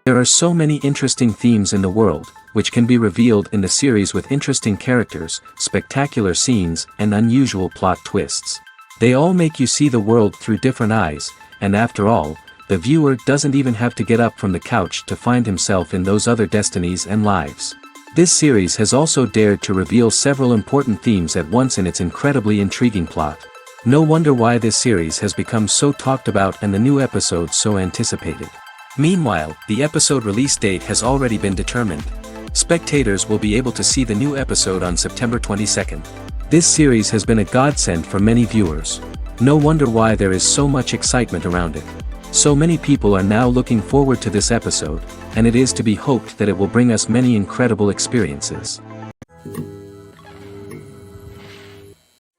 There are so many interesting themes in the world, which can be revealed in the series with interesting characters, spectacular scenes, and unusual plot twists. They all make you see the world through different eyes, and after all, the viewer doesn't even have to get up from the couch to find himself in those other destinies and lives. This series has also dared to reveal several important themes at once in its incredibly intriguing plot. No wonder why this series has become so talked about and the new episodes so anticipated. Meanwhile, the episode release date has already been determined. Spectators will be able to see the new episode on September 22nd. This series has been a godsend for many viewers. No wonder why there is so much excitement around it. So many people are now looking forward to this episode, and it is to be hoped that it will bring us many incredible experiences.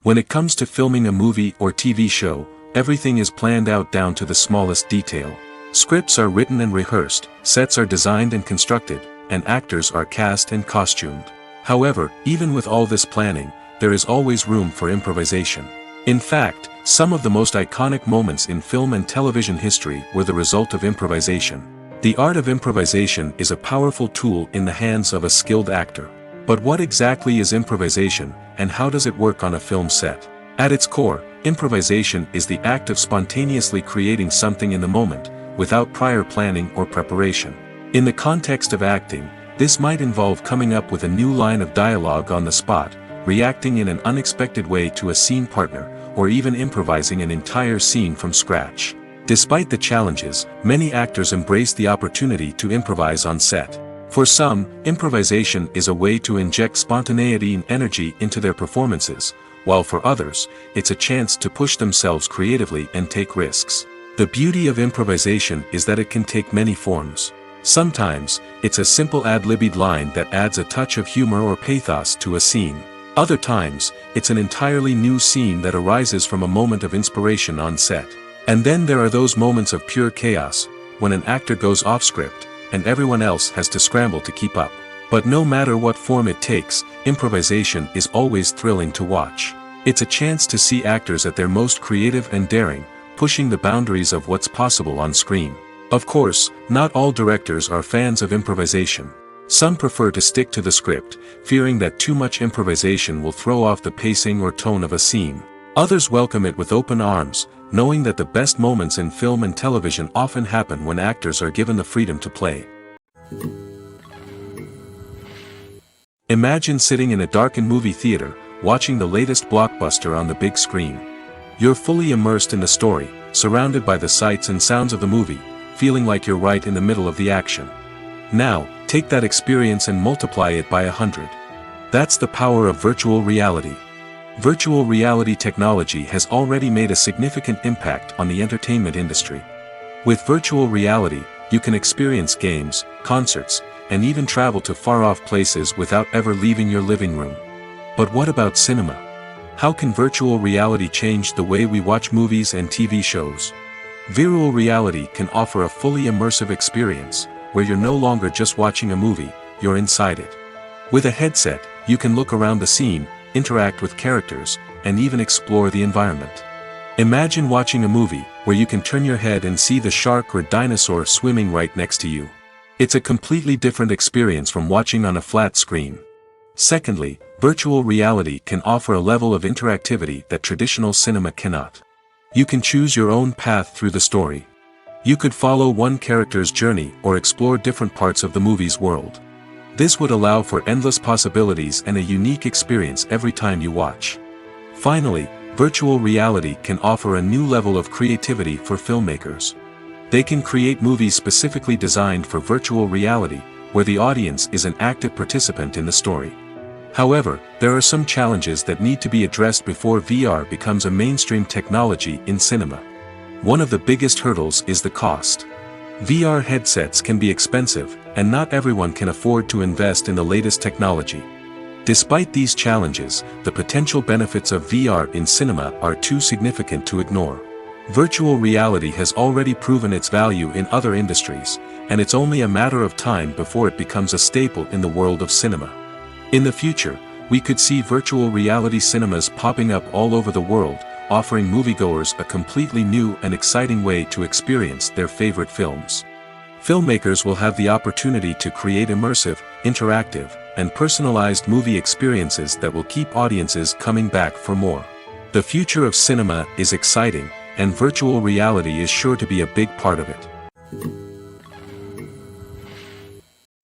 When it comes to filming a movie or TV show, everything is planned out down to the smallest detail. Scripts are written and rehearsed, sets are designed and constructed, and actors are cast and costumed. However, even with all this planning, there is always room for improvisation. In fact, some of the most iconic moments in film and television history were the result of improvisation. The art of improvisation is a powerful tool in the hands of a skilled actor. But what exactly is improvisation, and how does it work on a film set? At its core, improvisation is the act of spontaneously creating something in the moment, without prior planning or preparation. In the context of acting, this might involve coming up with a new line of dialogue on the spot, reacting in an unexpected way to a scene partner, or even improvising an entire scene from scratch. Despite the challenges, many actors embrace the opportunity to improvise on set. For some, improvisation is a way to inject spontaneity and energy into their performances, while for others, it's a chance to push themselves creatively and take risks. The beauty of improvisation is that it can take many forms. Sometimes, it's a simple ad-libbed line that adds a touch of humor or pathos to a scene. Other times, it's an entirely new scene that arises from a moment of inspiration on set. And then there are those moments of pure chaos, when an actor goes off script, and everyone else has to scramble to keep up. But no matter what form it takes, improvisation is always thrilling to watch. It's a chance to see actors at their most creative and daring, pushing the boundaries of what's possible on screen. Of course, not all directors are fans of improvisation. Some prefer to stick to the script, fearing that too much improvisation will throw off the pacing or tone of a scene. Others welcome it with open arms, knowing that the best moments in film and television often happen when actors are given the freedom to play. Imagine sitting in a darkened movie theater, watching the latest blockbuster on the big screen. You're fully immersed in the story, surrounded by the sights and sounds of the movie, feeling like you're right in the middle of the action. Now, take that experience and multiply it by 100. That's the power of virtual reality. Virtual reality technology has already made a significant impact on the entertainment industry. With virtual reality, you can experience games, concerts, and even travel to far-off places without ever leaving your living room. But what about cinema? How can virtual reality change the way we watch movies and TV shows? Virtual reality can offer a fully immersive experience, where you're no longer just watching a movie, you're inside it. With a headset, you can look around the scene, interact with characters, and even explore the environment. Imagine watching a movie, where you can turn your head and see the shark or dinosaur swimming right next to you. It's a completely different experience from watching on a flat screen. Secondly, virtual reality can offer a level of interactivity that traditional cinema cannot. You can choose your own path through the story. You could follow one character's journey or explore different parts of the movie's world. This would allow for endless possibilities and a unique experience every time you watch. Finally, virtual reality can offer a new level of creativity for filmmakers. They can create movies specifically designed for virtual reality, where the audience is an active participant in the story. However, there are some challenges that need to be addressed before VR becomes a mainstream technology in cinema. One of the biggest hurdles is the cost. VR headsets can be expensive, and not everyone can afford to invest in the latest technology. Despite these challenges, the potential benefits of VR in cinema are too significant to ignore. Virtual reality has already proven its value in other industries, and it's only a matter of time before it becomes a staple in the world of cinema. In the future, we could see virtual reality cinemas popping up all over the world, offering moviegoers a completely new and exciting way to experience their favorite films. Filmmakers will have the opportunity to create immersive, interactive, and personalized movie experiences that will keep audiences coming back for more. The future of cinema is exciting, and virtual reality is sure to be a big part of it.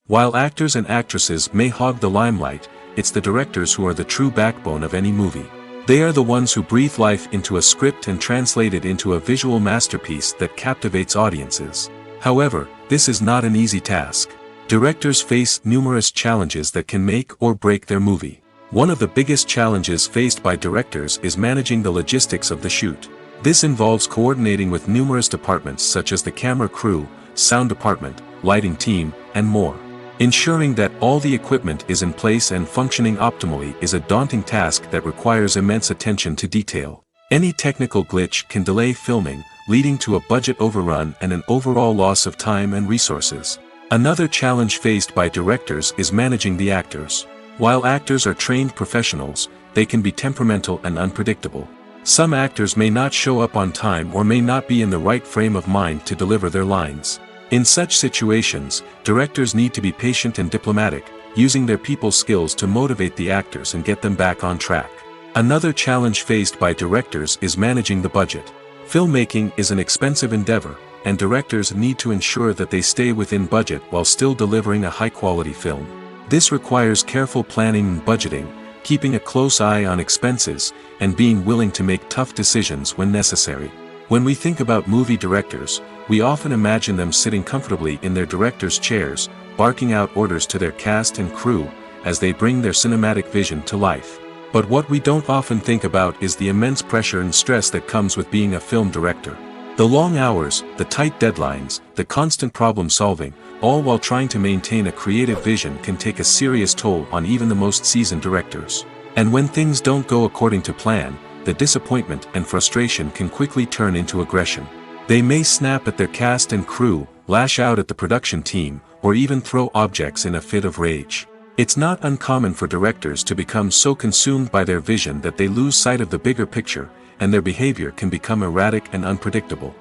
While actors and actresses may hog the limelight, it's the directors who are the true backbone of any movie. They are the ones who breathe life into a script and translate it into a visual masterpiece that captivates audiences. However, this is not an easy task. Directors face numerous challenges that can make or break their movie. One of the biggest challenges faced by directors is managing the logistics of the shoot. This involves coordinating with numerous departments such as the camera crew, sound department, lighting team, and more. Ensuring that all the equipment is in place and functioning optimally is a daunting task that requires immense attention to detail. Any technical glitch can delay filming, leading to a budget overrun and an overall loss of time and resources. Another challenge faced by directors is managing the actors. While actors are trained professionals, they can be temperamental and unpredictable. Some actors may not show up on time or may not be in the right frame of mind to deliver their lines. In such situations, directors need to be patient and diplomatic, using their people skills to motivate the actors and get them back on track. Another challenge faced by directors is managing the budget. Filmmaking is an expensive endeavor, and directors need to ensure that they stay within budget while still delivering a high-quality film. This requires careful planning and budgeting, keeping a close eye on expenses, and being willing to make tough decisions when necessary. When we think about movie directors, we often imagine them sitting comfortably in their director's chairs, barking out orders to their cast and crew, as they bring their cinematic vision to life. But what we don't often think about is the immense pressure and stress that comes with being a film director. The long hours, the tight deadlines, the constant problem solving, all while trying to maintain a creative vision can take a serious toll on even the most seasoned directors. And when things don't go according to plan, the disappointment and frustration can quickly turn into aggression. They may snap at their cast and crew, lash out at the production team, or even throw objects in a fit of rage. It's not uncommon for directors to become so consumed by their vision that they lose sight of the bigger picture, and their behavior can become erratic and unpredictable.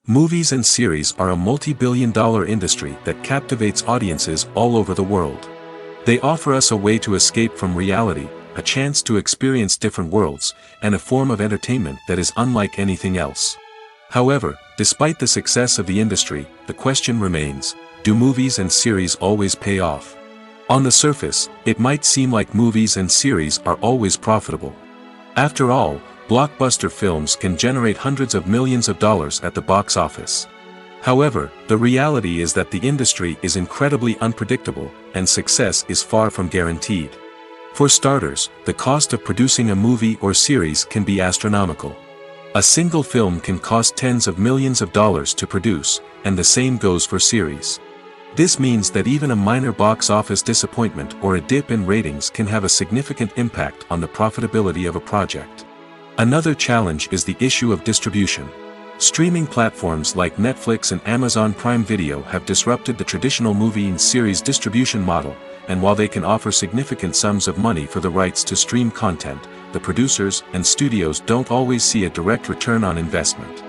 Movies and series are a multi-billion-dollar industry that captivates audiences all over the world. They offer us a way to escape from reality, a chance to experience different worlds, and a form of entertainment that is unlike anything else. However, despite the success of the industry, the question remains, do movies and series always pay off? On the surface, it might seem like movies and series are always profitable. After all, blockbuster films can generate hundreds of millions of dollars at the box office. However, the reality is that the industry is incredibly unpredictable, and success is far from guaranteed. For starters, the cost of producing a movie or series can be astronomical. A single film can cost tens of millions of dollars to produce, and the same goes for series. This means that even a minor box office disappointment or a dip in ratings can have a significant impact on the profitability of a project. Another challenge is the issue of distribution. Streaming platforms like Netflix and Amazon Prime Video have disrupted the traditional movie and series distribution model, and while they can offer significant sums of money for the rights to stream content, the producers and studios don't always see a direct return on investment.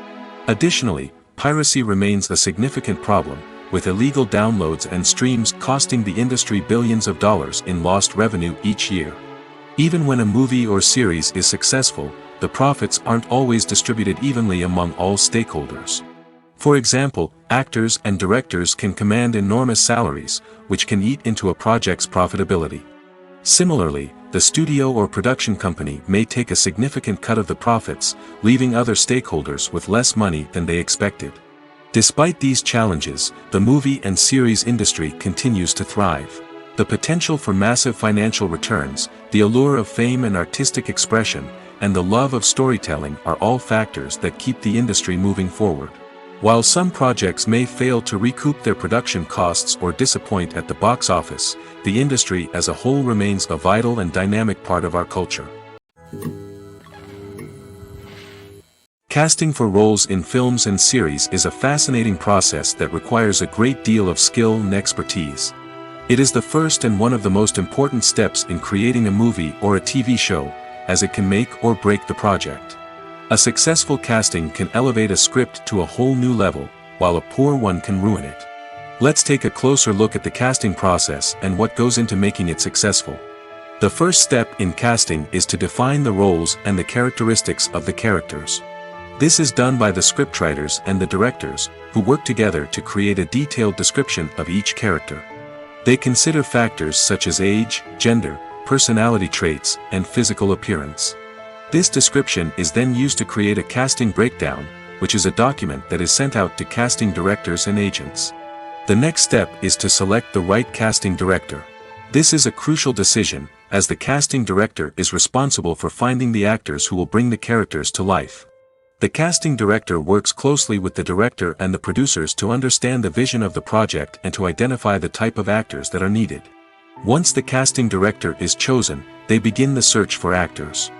Additionally, piracy remains a significant problem, with illegal downloads and streams costing the industry billions of dollars in lost revenue each year. Even when a movie or series is successful, the profits aren't always distributed evenly among all stakeholders. For example, actors and directors can command enormous salaries, which can eat into a project's profitability. Similarly, the studio or production company may take a significant cut of the profits, leaving other stakeholders with less money than they expected. Despite these challenges, the movie and series industry continues to thrive. The potential for massive financial returns, the allure of fame and artistic expression, and the love of storytelling are all factors that keep the industry moving forward. While some projects may fail to recoup their production costs or disappoint at the box office, the industry as a whole remains a vital and dynamic part of our culture. Casting for roles in films and series is a fascinating process that requires a great deal of skill and expertise. It is the first and one of the most important steps in creating a movie or a TV show, as it can make or break the project. A successful casting can elevate a script to a whole new level, while a poor one can ruin it. Let's take a closer look at the casting process and what goes into making it successful. The first step in casting is to define the roles and the characteristics of the characters. This is done by the scriptwriters and the directors, who work together to create a detailed description of each character. They consider factors such as age, gender, personality traits, and physical appearance. This description is then used to create a casting breakdown, which is a document that is sent out to casting directors and agents. The next step is to select the right casting director. This is a crucial decision, as the casting director is responsible for finding the actors who will bring the characters to life. The casting director works closely with the director and the producers to understand the vision of the project and to identify the type of actors that are needed. Once the casting director is chosen, they begin the search for actors.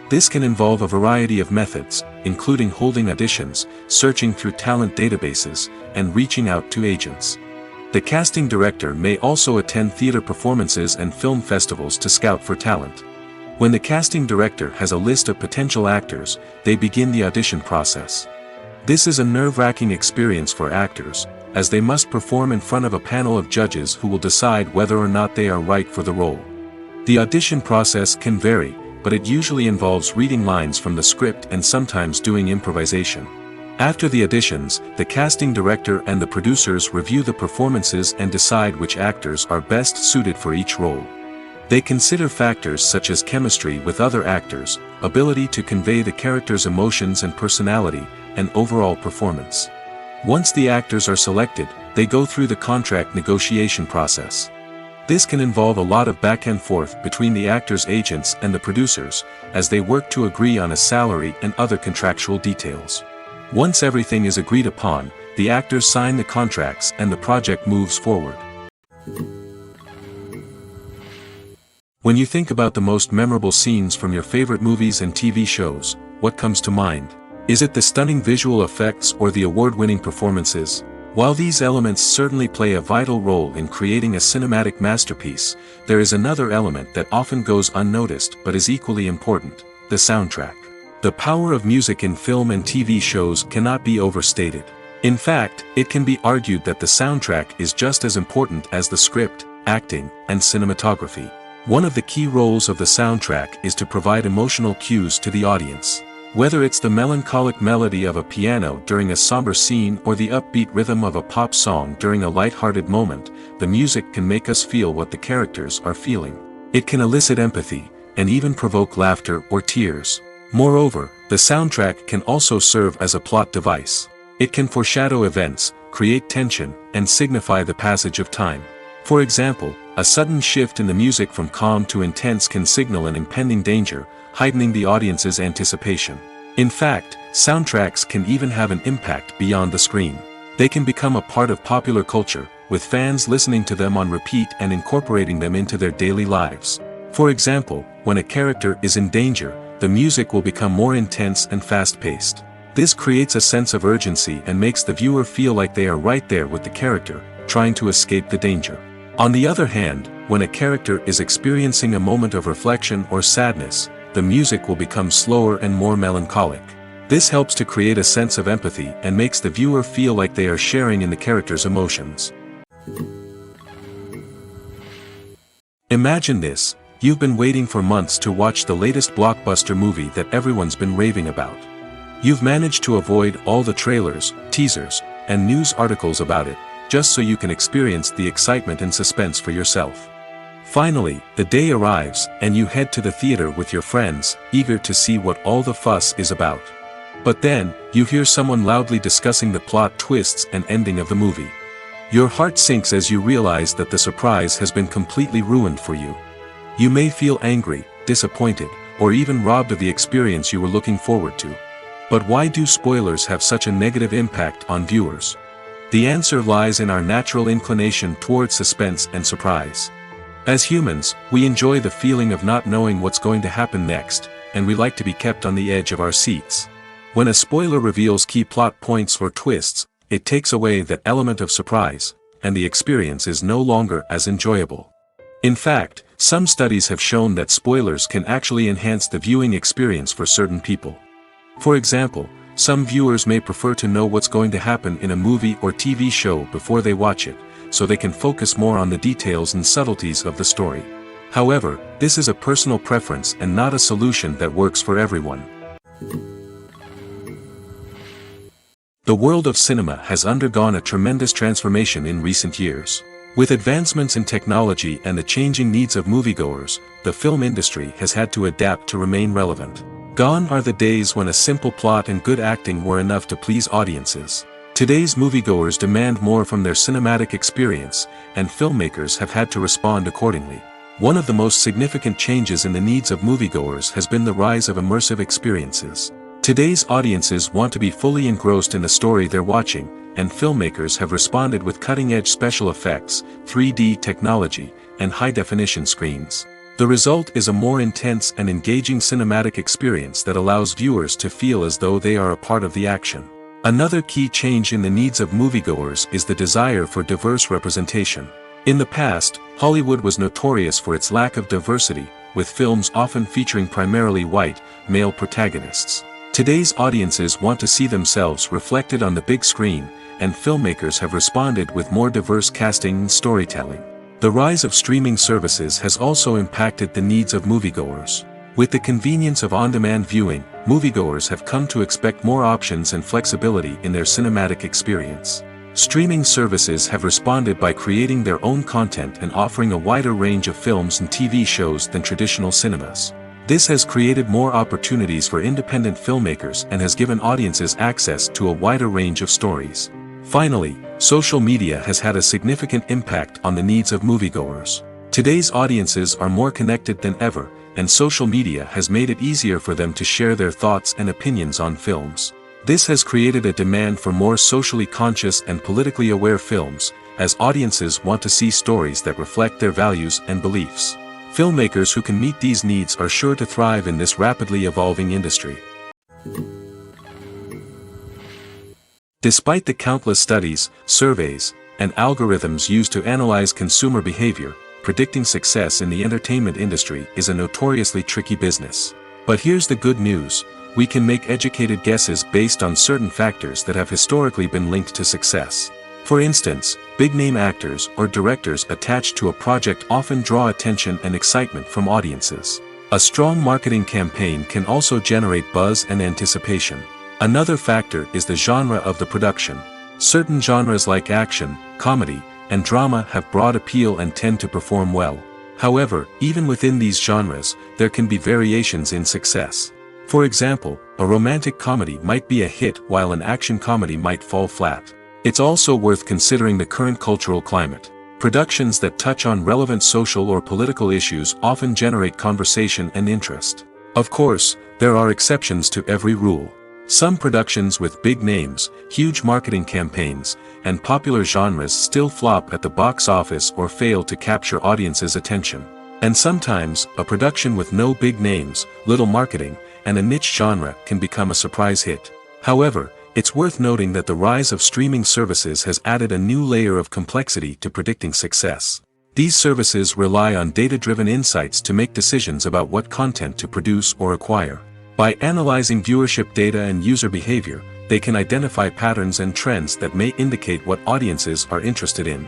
This can involve a variety of methods, including holding auditions, searching through talent databases, and reaching out to agents. The casting director may also attend theater performances and film festivals to scout for talent. When the casting director has a list of potential actors, they begin the audition process. This is a nerve-wracking experience for actors, as they must perform in front of a panel of judges who will decide whether or not they are right for the role. The audition process can vary, but it usually involves reading lines from the script and sometimes doing improvisation. After the auditions, the casting director and the producers review the performances and decide which actors are best suited for each role. They consider factors such as chemistry with other actors, ability to convey the character's emotions and personality, and overall performance. Once the actors are selected, they go through the contract negotiation process. This can involve a lot of back and forth between the actors' agents and the producers, as they work to agree on a salary and other contractual details. Once everything is agreed upon, the actors sign the contracts and the project moves forward. When you think about the most memorable scenes from your favorite movies and TV shows, what comes to mind? Is it the stunning visual effects or the award-winning performances? While these elements certainly play a vital role in creating a cinematic masterpiece, there is another element that often goes unnoticed but is equally important: the soundtrack. The power of music in film and TV shows cannot be overstated. In fact, it can be argued that the soundtrack is just as important as the script, acting, and cinematography. One of the key roles of the soundtrack is to provide emotional cues to the audience. Whether it's the melancholic melody of a piano during a somber scene or the upbeat rhythm of a pop song during a light-hearted moment, the music can make us feel what the characters are feeling. It can elicit empathy, and even provoke laughter or tears. Moreover, the soundtrack can also serve as a plot device. It can foreshadow events, create tension, and signify the passage of time. For example, a sudden shift in the music from calm to intense can signal an impending danger, heightening the audience's anticipation. In fact, soundtracks can even have an impact beyond the screen. They can become a part of popular culture, with fans listening to them on repeat and incorporating them into their daily lives. For example, when a character is in danger, the music will become more intense and fast-paced. This creates a sense of urgency and makes the viewer feel like they are right there with the character, trying to escape the danger. On the other hand, when a character is experiencing a moment of reflection or sadness, the music will become slower and more melancholic. This helps to create a sense of empathy and makes the viewer feel like they are sharing in the character's emotions. Imagine this: you've been waiting for months to watch the latest blockbuster movie that everyone's been raving about. You've managed to avoid all the trailers, teasers, and news articles about it, just so you can experience the excitement and suspense for yourself. Finally, the day arrives, and you head to the theater with your friends, eager to see what all the fuss is about. But then, you hear someone loudly discussing the plot twists and ending of the movie. Your heart sinks as you realize that the surprise has been completely ruined for you. You may feel angry, disappointed, or even robbed of the experience you were looking forward to. But why do spoilers have such a negative impact on viewers? The answer lies in our natural inclination towards suspense and surprise. As humans, we enjoy the feeling of not knowing what's going to happen next, and we like to be kept on the edge of our seats. When a spoiler reveals key plot points or twists, it takes away that element of surprise, and the experience is no longer as enjoyable. In fact, some studies have shown that spoilers can actually enhance the viewing experience for certain people. For example, some viewers may prefer to know what's going to happen in a movie or TV show before they watch it, so they can focus more on the details and subtleties of the story. However, this is a personal preference and not a solution that works for everyone. The world of cinema has undergone a tremendous transformation in recent years. With advancements in technology and the changing needs of moviegoers, the film industry has had to adapt to remain relevant. Gone are the days when a simple plot and good acting were enough to please audiences. Today's moviegoers demand more from their cinematic experience, and filmmakers have had to respond accordingly. One of the most significant changes in the needs of moviegoers has been the rise of immersive experiences. Today's audiences want to be fully engrossed in the story they're watching, and filmmakers have responded with cutting-edge special effects, 3D technology, and high-definition screens. The result is a more intense and engaging cinematic experience that allows viewers to feel as though they are a part of the action. Another key change in the needs of moviegoers is the desire for diverse representation. In the past, Hollywood was notorious for its lack of diversity, with films often featuring primarily white, male protagonists. Today's audiences want to see themselves reflected on the big screen, and filmmakers have responded with more diverse casting and storytelling. The rise of streaming services has also impacted the needs of moviegoers. With the convenience of on-demand viewing, moviegoers have come to expect more options and flexibility in their cinematic experience. Streaming services have responded by creating their own content and offering a wider range of films and TV shows than traditional cinemas. This has created more opportunities for independent filmmakers and has given audiences access to a wider range of stories. Finally, social media has had a significant impact on the needs of moviegoers. Today's audiences are more connected than ever, and social media has made it easier for them to share their thoughts and opinions on films. This has created a demand for more socially conscious and politically aware films, as audiences want to see stories that reflect their values and beliefs. Filmmakers who can meet these needs are sure to thrive in this rapidly evolving industry. Despite the countless studies, surveys, and algorithms used to analyze consumer behavior, predicting success in the entertainment industry is a notoriously tricky business. But here's the good news: we can make educated guesses based on certain factors that have historically been linked to success. For instance, big-name actors or directors attached to a project often draw attention and excitement from audiences. A strong marketing campaign can also generate buzz and anticipation. Another factor is the genre of the production. Certain genres like action, comedy, and drama have broad appeal and tend to perform well. However, even within these genres, there can be variations in success. For example, a romantic comedy might be a hit while an action comedy might fall flat. It's also worth considering the current cultural climate. Productions that touch on relevant social or political issues often generate conversation and interest. Of course, there are exceptions to every rule. Some productions with big names, huge marketing campaigns, and popular genres still flop at the box office or fail to capture audiences' attention. And sometimes, a production with no big names, little marketing, and a niche genre can become a surprise hit. However, it's worth noting that the rise of streaming services has added a new layer of complexity to predicting success. These services rely on data-driven insights to make decisions about what content to produce or acquire. By analyzing viewership data and user behavior, they can identify patterns and trends that may indicate what audiences are interested in.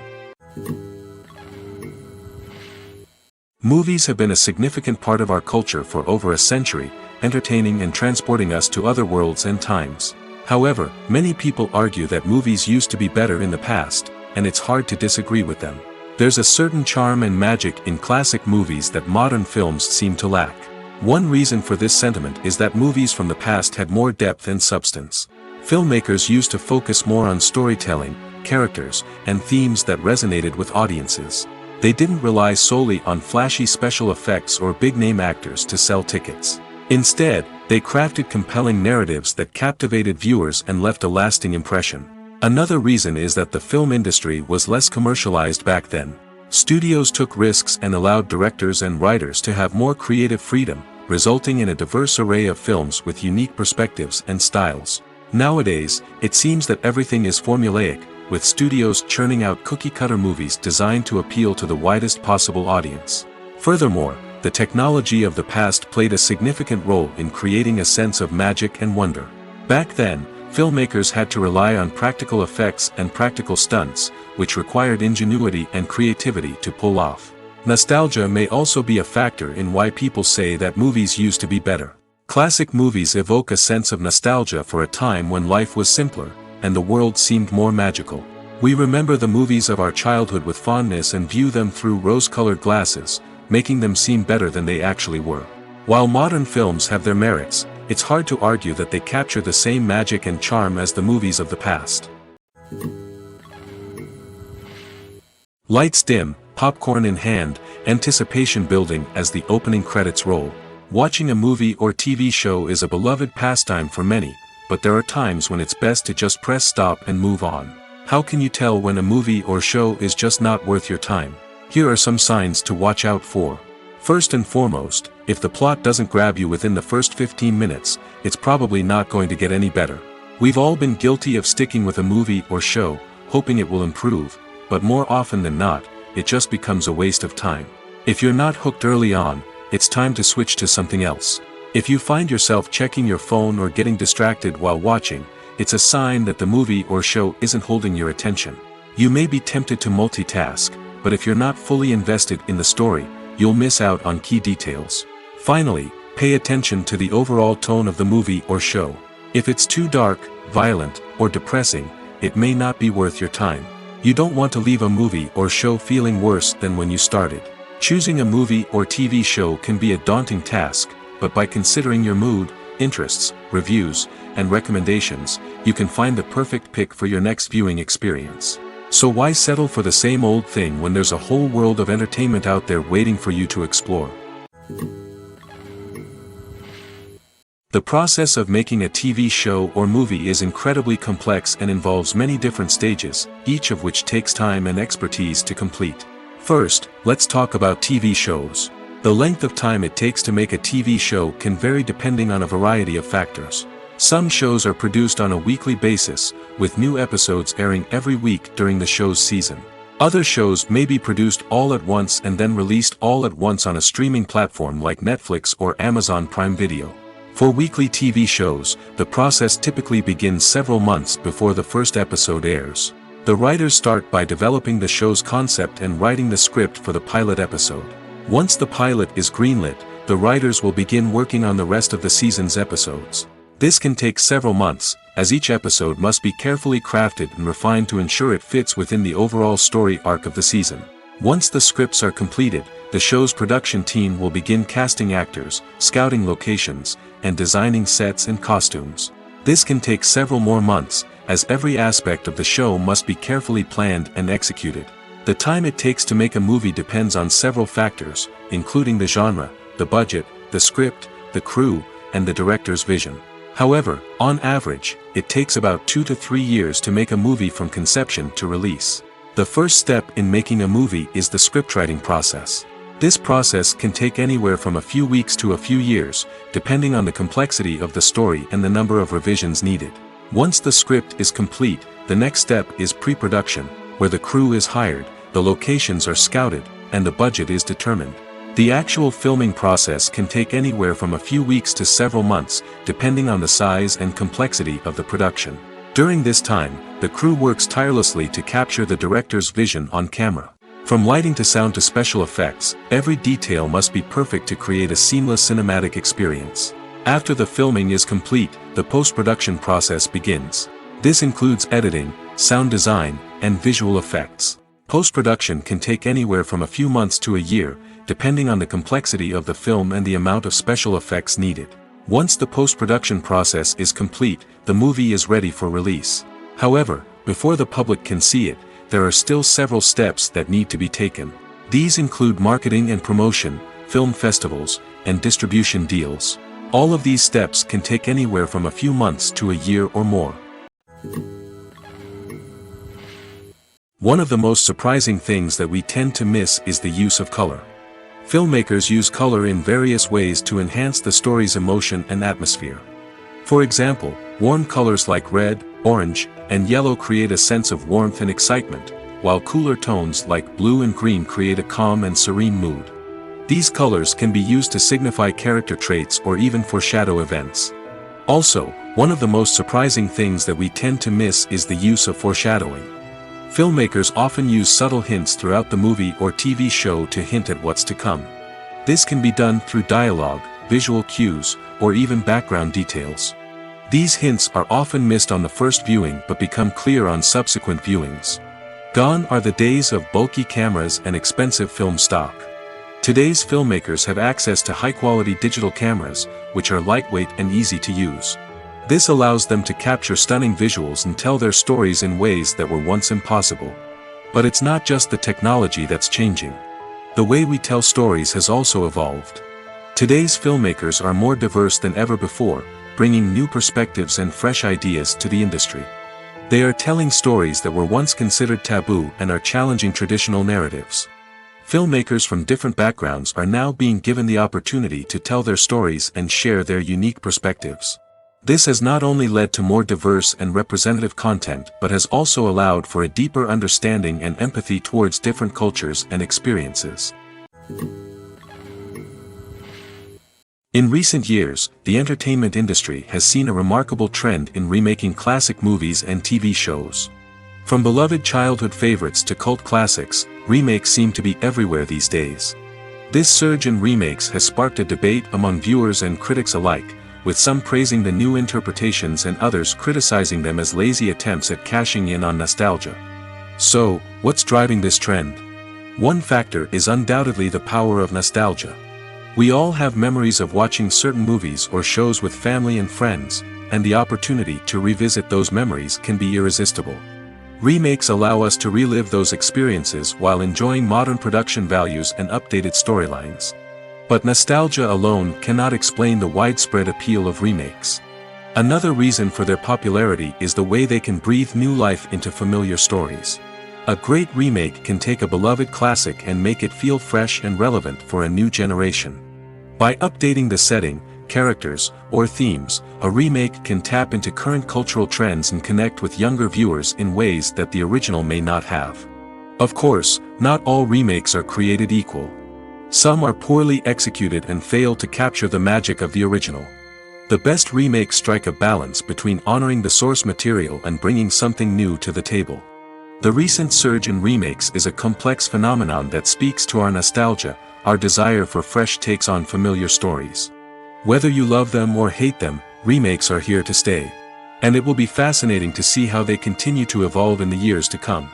Movies have been a significant part of our culture for over a century, entertaining and transporting us to other worlds and times. However, many people argue that movies used to be better in the past, and it's hard to disagree with them. There's a certain charm and magic in classic movies that modern films seem to lack. One reason for this sentiment is that movies from the past had more depth and substance. Filmmakers used to focus more on storytelling, characters, and themes that resonated with audiences. They didn't rely solely on flashy special effects or big-name actors to sell tickets. Instead, they crafted compelling narratives that captivated viewers and left a lasting impression. Another reason is that the film industry was less commercialized back then. Studios took risks and allowed directors and writers to have more creative freedom, resulting in a diverse array of films with unique perspectives and styles. Nowadays, it seems that everything is formulaic, with studios churning out cookie-cutter movies designed to appeal to the widest possible audience. Furthermore, the technology of the past played a significant role in creating a sense of magic and wonder. Back then, filmmakers had to rely on practical effects and practical stunts, which required ingenuity and creativity to pull off. Nostalgia may also be a factor in why people say that movies used to be better. Classic movies evoke a sense of nostalgia for a time when life was simpler, and the world seemed more magical. We remember the movies of our childhood with fondness and view them through rose-colored glasses, making them seem better than they actually were. While modern films have their merits, it's hard to argue that they capture the same magic and charm as the movies of the past. Lights dim, popcorn in hand, anticipation building as the opening credits roll. Watching a movie or TV show is a beloved pastime for many, but there are times when it's best to just press stop and move on. How can you tell when a movie or show is just not worth your time? Here are some signs to watch out for. First and foremost, if the plot doesn't grab you within the first 15 minutes, it's probably not going to get any better. We've all been guilty of sticking with a movie or show, hoping it will improve, but more often than not, it just becomes a waste of time. If you're not hooked early on, it's time to switch to something else. If you find yourself checking your phone or getting distracted while watching, it's a sign that the movie or show isn't holding your attention. You may be tempted to multitask, but if you're not fully invested in the story, you'll miss out on key details. Finally, pay attention to the overall tone of the movie or show. If it's too dark, violent, or depressing, it may not be worth your time. You don't want to leave a movie or show feeling worse than when you started. Choosing a movie or TV show can be a daunting task, but by considering your mood, interests, reviews, and recommendations, you can find the perfect pick for your next viewing experience. So why settle for the same old thing when there's a whole world of entertainment out there waiting for you to explore? The process of making a TV show or movie is incredibly complex and involves many different stages, each of which takes time and expertise to complete. First, let's talk about TV shows. The length of time it takes to make a TV show can vary depending on a variety of factors. Some shows are produced on a weekly basis, with new episodes airing every week during the show's season. Other shows may be produced all at once and then released all at once on a streaming platform like Netflix or Amazon Prime Video. For weekly TV shows, the process typically begins several months before the first episode airs. The writers start by developing the show's concept and writing the script for the pilot episode. Once the pilot is greenlit, the writers will begin working on the rest of the season's episodes. This can take several months, as each episode must be carefully crafted and refined to ensure it fits within the overall story arc of the season. Once the scripts are completed, the show's production team will begin casting actors, scouting locations, and designing sets and costumes. This can take several more months, as every aspect of the show must be carefully planned and executed. The time it takes to make a movie depends on several factors, including the genre, the budget, the script, the crew, and the director's vision. However, on average, it takes about 2 to 3 years to make a movie from conception to release. The first step in making a movie is the scriptwriting process. This process can take anywhere from a few weeks to a few years, depending on the complexity of the story and the number of revisions needed. Once the script is complete, the next step is pre-production, where the crew is hired, the locations are scouted, and the budget is determined. The actual filming process can take anywhere from a few weeks to several months, depending on the size and complexity of the production. During this time, the crew works tirelessly to capture the director's vision on camera. From lighting to sound to special effects, every detail must be perfect to create a seamless cinematic experience. After the filming is complete, the post-production process begins. This includes editing, sound design, and visual effects. Post-production can take anywhere from a few months to a year, depending on the complexity of the film and the amount of special effects needed. Once the post-production process is complete, the movie is ready for release. However, before the public can see it, there are still several steps that need to be taken. These include marketing and promotion, film festivals, and distribution deals. All of these steps can take anywhere from a few months to a year or more. One of the most surprising things that we tend to miss is the use of color. Filmmakers use color in various ways to enhance the story's emotion and atmosphere. For example, warm colors like red, orange, and yellow create a sense of warmth and excitement, while cooler tones like blue and green create a calm and serene mood. These colors can be used to signify character traits or even foreshadow events. Also, one of the most surprising things that we tend to miss is the use of foreshadowing. Filmmakers often use subtle hints throughout the movie or TV show to hint at what's to come. This can be done through dialogue, visual cues, or even background details. These hints are often missed on the first viewing but become clear on subsequent viewings. Gone are the days of bulky cameras and expensive film stock. Today's filmmakers have access to high-quality digital cameras, which are lightweight and easy to use. This allows them to capture stunning visuals and tell their stories in ways that were once impossible. But it's not just the technology that's changing. The way we tell stories has also evolved. Today's filmmakers are more diverse than ever before, bringing new perspectives and fresh ideas to the industry. They are telling stories that were once considered taboo and are challenging traditional narratives. Filmmakers from different backgrounds are now being given the opportunity to tell their stories and share their unique perspectives. This has not only led to more diverse and representative content but has also allowed for a deeper understanding and empathy towards different cultures and experiences. In recent years, the entertainment industry has seen a remarkable trend in remaking classic movies and TV shows. From beloved childhood favorites to cult classics, remakes seem to be everywhere these days. This surge in remakes has sparked a debate among viewers and critics alike, with some praising the new interpretations and others criticizing them as lazy attempts at cashing in on nostalgia. So, what's driving this trend? One factor is undoubtedly the power of nostalgia. We all have memories of watching certain movies or shows with family and friends, and the opportunity to revisit those memories can be irresistible. Remakes allow us to relive those experiences while enjoying modern production values and updated storylines. But nostalgia alone cannot explain the widespread appeal of remakes. Another reason for their popularity is the way they can breathe new life into familiar stories. A great remake can take a beloved classic and make it feel fresh and relevant for a new generation. By updating the setting, characters, or themes, a remake can tap into current cultural trends and connect with younger viewers in ways that the original may not have. Of course, not all remakes are created equal. Some are poorly executed and fail to capture the magic of the original. The best remakes strike a balance between honoring the source material and bringing something new to the table. The recent surge in remakes is a complex phenomenon that speaks to our nostalgia, our desire for fresh takes on familiar stories. Whether you love them or hate them, remakes are here to stay. And it will be fascinating to see how they continue to evolve in the years to come.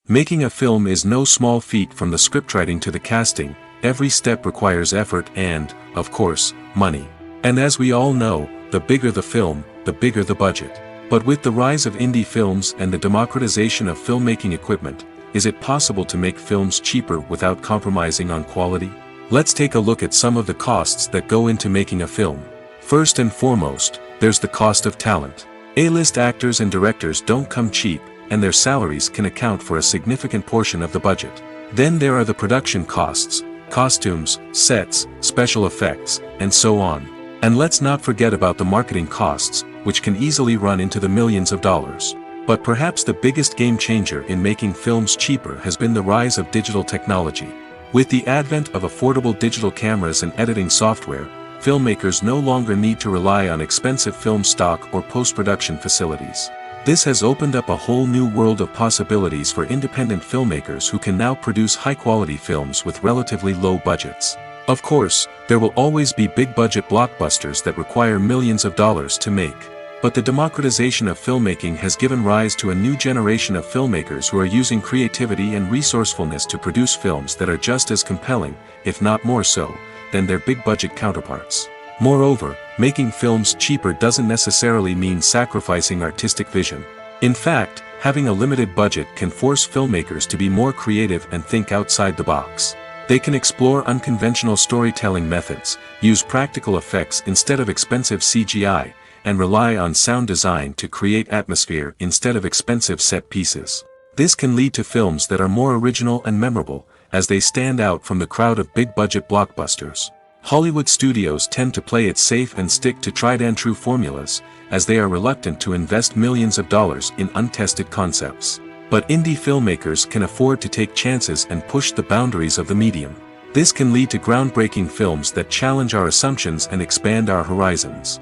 Making a film is no small feat. From the scriptwriting to the casting, every step requires effort and, of course, money. And as we all know, the bigger the film, the bigger the budget. But with the rise of indie films and the democratization of filmmaking equipment, is it possible to make films cheaper without compromising on quality? Let's take a look at some of the costs that go into making a film. First and foremost, there's the cost of talent. A-list actors and directors don't come cheap, and their salaries can account for a significant portion of the budget. Then there are the production costs, costumes, sets, special effects, and so on. And let's not forget about the marketing costs, which can easily run into the millions of dollars. But perhaps the biggest game changer in making films cheaper has been the rise of digital technology. With the advent of affordable digital cameras and editing software, filmmakers no longer need to rely on expensive film stock or post-production facilities. This has opened up a whole new world of possibilities for independent filmmakers who can now produce high-quality films with relatively low budgets. Of course, there will always be big-budget blockbusters that require millions of dollars to make. But the democratization of filmmaking has given rise to a new generation of filmmakers who are using creativity and resourcefulness to produce films that are just as compelling, if not more so, than their big-budget counterparts. Moreover, making films cheaper doesn't necessarily mean sacrificing artistic vision. In fact, having a limited budget can force filmmakers to be more creative and think outside the box. They can explore unconventional storytelling methods, use practical effects instead of expensive CGI, and rely on sound design to create atmosphere instead of expensive set pieces. This can lead to films that are more original and memorable, as they stand out from the crowd of big-budget blockbusters. Hollywood studios tend to play it safe and stick to tried-and-true formulas, as they are reluctant to invest millions of dollars in untested concepts. But indie filmmakers can afford to take chances and push the boundaries of the medium. This can lead to groundbreaking films that challenge our assumptions and expand our horizons.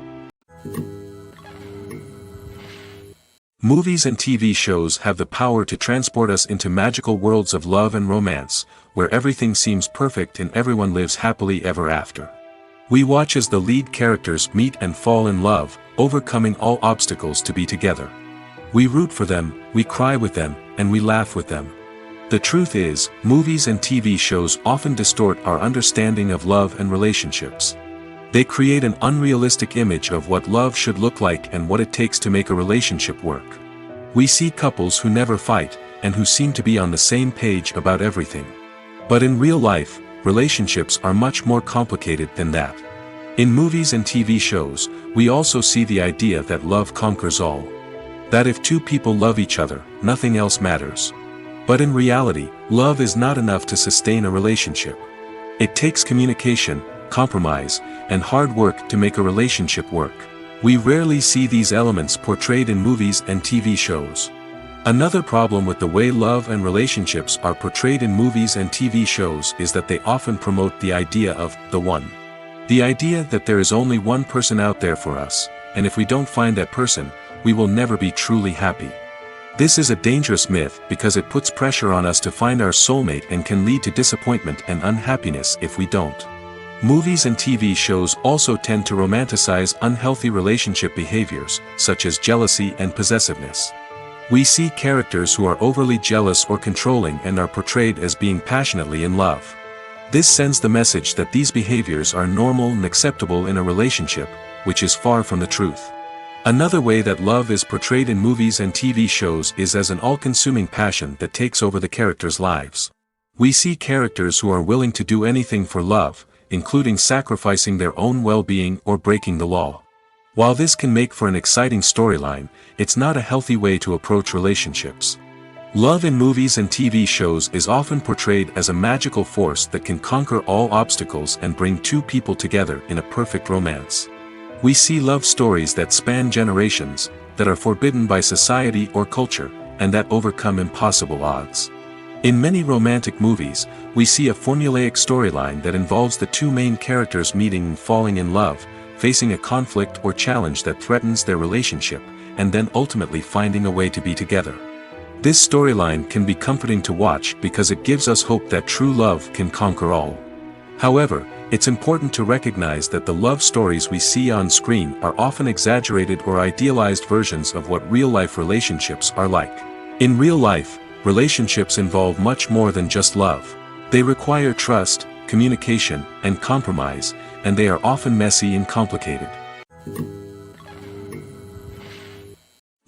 Movies and TV shows have the power to transport us into magical worlds of love and romance, where everything seems perfect and everyone lives happily ever after. We watch as the lead characters meet and fall in love, overcoming all obstacles to be together. We root for them, we cry with them, and we laugh with them. The truth is, movies and TV shows often distort our understanding of love and relationships. They create an unrealistic image of what love should look like and what it takes to make a relationship work. We see couples who never fight, and who seem to be on the same page about everything. But in real life, relationships are much more complicated than that. In movies and TV shows, we also see the idea that love conquers all. That if two people love each other, nothing else matters. But in reality, love is not enough to sustain a relationship. It takes communication, compromise, and hard work to make a relationship work. We rarely see these elements portrayed in movies and TV shows. Another problem with the way love and relationships are portrayed in movies and TV shows is that they often promote the idea of the one. The idea that there is only one person out there for us, and if we don't find that person, we will never be truly happy. This is a dangerous myth because it puts pressure on us to find our soulmate and can lead to disappointment and unhappiness if we don't. Movies and TV shows also tend to romanticize unhealthy relationship behaviors, such as jealousy and possessiveness. We see characters who are overly jealous or controlling and are portrayed as being passionately in love. This sends the message that these behaviors are normal and acceptable in a relationship, which is far from the truth. Another way that love is portrayed in movies and TV shows is as an all-consuming passion that takes over the characters' lives. We see characters who are willing to do anything for love, including sacrificing their own well-being or breaking the law. While this can make for an exciting storyline, it's not a healthy way to approach relationships. Love in movies and TV shows is often portrayed as a magical force that can conquer all obstacles and bring two people together in a perfect romance. We see love stories that span generations, that are forbidden by society or culture, and that overcome impossible odds. In many romantic movies, we see a formulaic storyline that involves the two main characters meeting and falling in love, facing a conflict or challenge that threatens their relationship, and then ultimately finding a way to be together. This storyline can be comforting to watch because it gives us hope that true love can conquer all. However, it's important to recognize that the love stories we see on screen are often exaggerated or idealized versions of what real-life relationships are like. In real life, relationships involve much more than just love. They require trust, communication, and compromise, and they are often messy and complicated.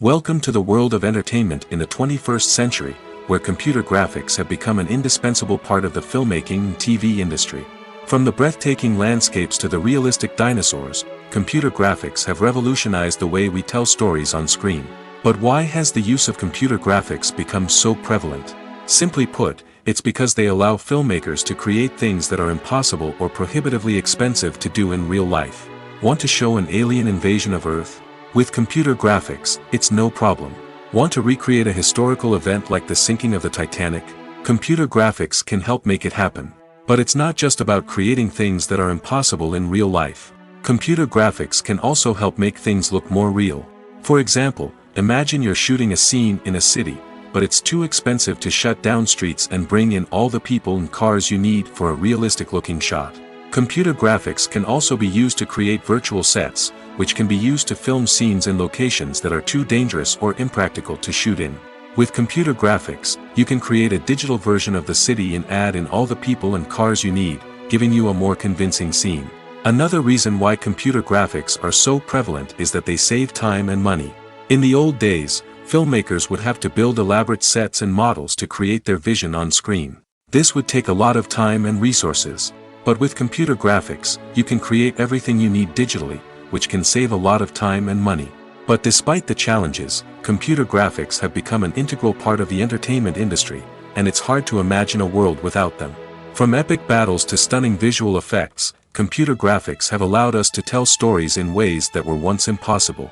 Welcome to the world of entertainment in the 21st century, where computer graphics have become an indispensable part of the filmmaking and TV industry. From the breathtaking landscapes to the realistic dinosaurs, computer graphics have revolutionized the way we tell stories on screen. But why has the use of computer graphics become so prevalent? Simply put, it's because they allow filmmakers to create things that are impossible or prohibitively expensive to do in real life. Want to show an alien invasion of Earth? With computer graphics, it's no problem. Want to recreate a historical event like the sinking of the Titanic? Computer graphics can help make it happen. But it's not just about creating things that are impossible in real life. Computer graphics can also help make things look more real. For example, imagine you're shooting a scene in a city, but it's too expensive to shut down streets and bring in all the people and cars you need for a realistic-looking shot. Computer graphics can also be used to create virtual sets, which can be used to film scenes in locations that are too dangerous or impractical to shoot in. With computer graphics, you can create a digital version of the city and add in all the people and cars you need, giving you a more convincing scene. Another reason why computer graphics are so prevalent is that they save time and money. In the old days, filmmakers would have to build elaborate sets and models to create their vision on screen. This would take a lot of time and resources. But with computer graphics, you can create everything you need digitally, which can save a lot of time and money. But despite the challenges, computer graphics have become an integral part of the entertainment industry, and it's hard to imagine a world without them. From epic battles to stunning visual effects, computer graphics have allowed us to tell stories in ways that were once impossible.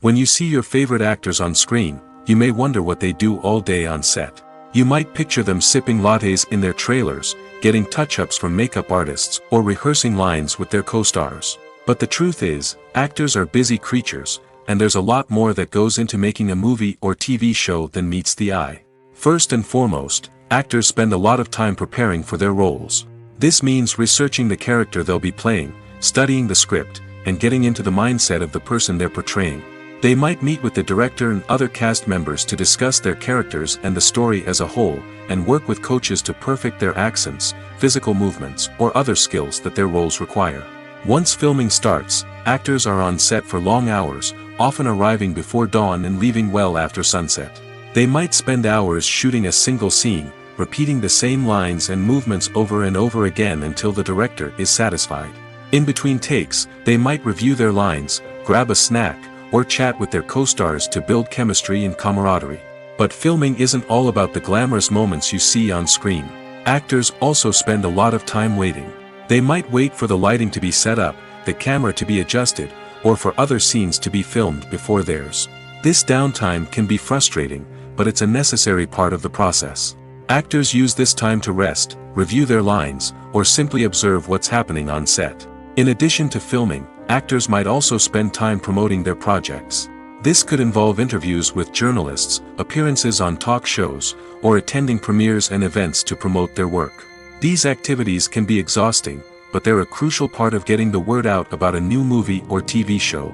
When you see your favorite actors on screen, you may wonder what they do all day on set. You might picture them sipping lattes in their trailers, getting touch-ups from makeup artists, or rehearsing lines with their co-stars. But the truth is, actors are busy creatures, and there's a lot more that goes into making a movie or TV show than meets the eye. First and foremost, actors spend a lot of time preparing for their roles. This means researching the character they'll be playing, studying the script, and getting into the mindset of the person they're portraying. They might meet with the director and other cast members to discuss their characters and the story as a whole, and work with coaches to perfect their accents, physical movements, or other skills that their roles require. Once filming starts, actors are on set for long hours, often arriving before dawn and leaving well after sunset. They might spend hours shooting a single scene, repeating the same lines and movements over and over again until the director is satisfied. In between takes, they might review their lines, grab a snack, or chat with their co-stars to build chemistry and camaraderie. But filming isn't all about the glamorous moments you see on screen. Actors also spend a lot of time waiting. They might wait for the lighting to be set up, the camera to be adjusted, or for other scenes to be filmed before theirs. This downtime can be frustrating, but it's a necessary part of the process. Actors use this time to rest, review their lines, or simply observe what's happening on set. In addition to filming, actors might also spend time promoting their projects. This could involve interviews with journalists, appearances on talk shows, or attending premieres and events to promote their work. These activities can be exhausting, but they're a crucial part of getting the word out about a new movie or TV show.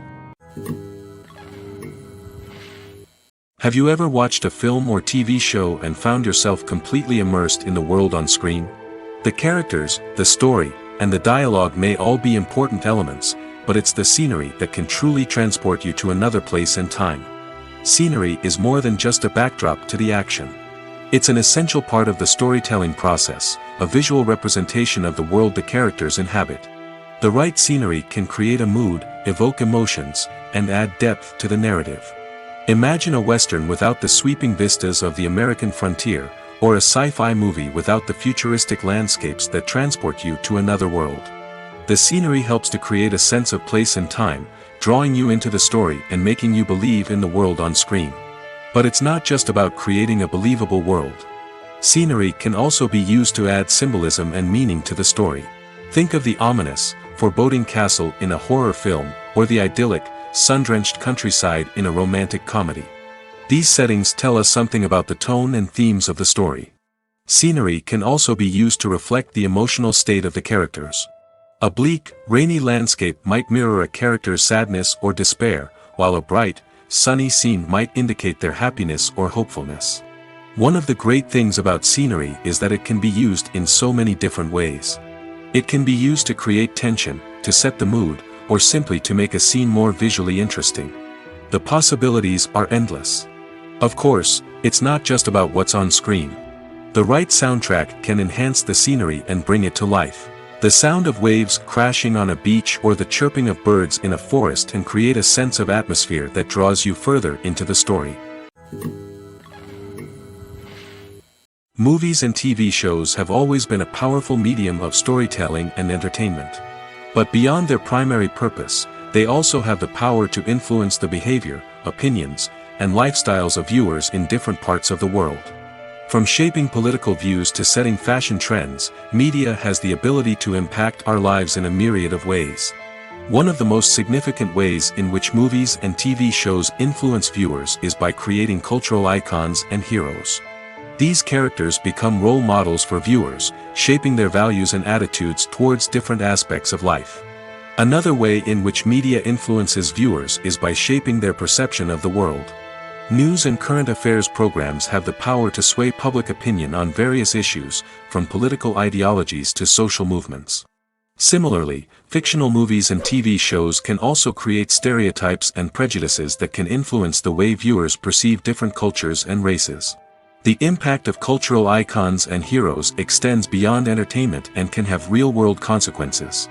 Have you ever watched a film or TV show and found yourself completely immersed in the world on screen? The characters, the story, and the dialogue may all be important elements, but it's the scenery that can truly transport you to another place and time. Scenery is more than just a backdrop to the action. It's an essential part of the storytelling process, a visual representation of the world the characters inhabit. The right scenery can create a mood, evoke emotions, and add depth to the narrative. Imagine a Western without the sweeping vistas of the American frontier, or a sci-fi movie without the futuristic landscapes that transport you to another world. The scenery helps to create a sense of place and time, drawing you into the story and making you believe in the world on screen. But it's not just about creating a believable world. Scenery can also be used to add symbolism and meaning to the story. Think of the ominous, foreboding castle in a horror film, or the idyllic, sun-drenched countryside in a romantic comedy. These settings tell us something about the tone and themes of the story. Scenery can also be used to reflect the emotional state of the characters. A bleak, rainy landscape might mirror a character's sadness or despair, while a bright, sunny scene might indicate their happiness or hopefulness. One of the great things about scenery is that it can be used in so many different ways. It can be used to create tension, to set the mood, or simply to make a scene more visually interesting. The possibilities are endless. Of course, it's not just about what's on screen. The right soundtrack can enhance the scenery and bring it to life. The sound of waves crashing on a beach or the chirping of birds in a forest can create a sense of atmosphere that draws you further into the story. Movies and TV shows have always been a powerful medium of storytelling and entertainment. But beyond their primary purpose, they also have the power to influence the behavior, opinions, and lifestyles of viewers in different parts of the world. From shaping political views to setting fashion trends, media has the ability to impact our lives in a myriad of ways. One of the most significant ways in which movies and TV shows influence viewers is by creating cultural icons and heroes. These characters become role models for viewers, shaping their values and attitudes towards different aspects of life. Another way in which media influences viewers is by shaping their perception of the world. News and current affairs programs have the power to sway public opinion on various issues, from political ideologies to social movements. Similarly, fictional movies and TV shows can also create stereotypes and prejudices that can influence the way viewers perceive different cultures and races. The impact of cultural icons and heroes extends beyond entertainment and can have real-world consequences.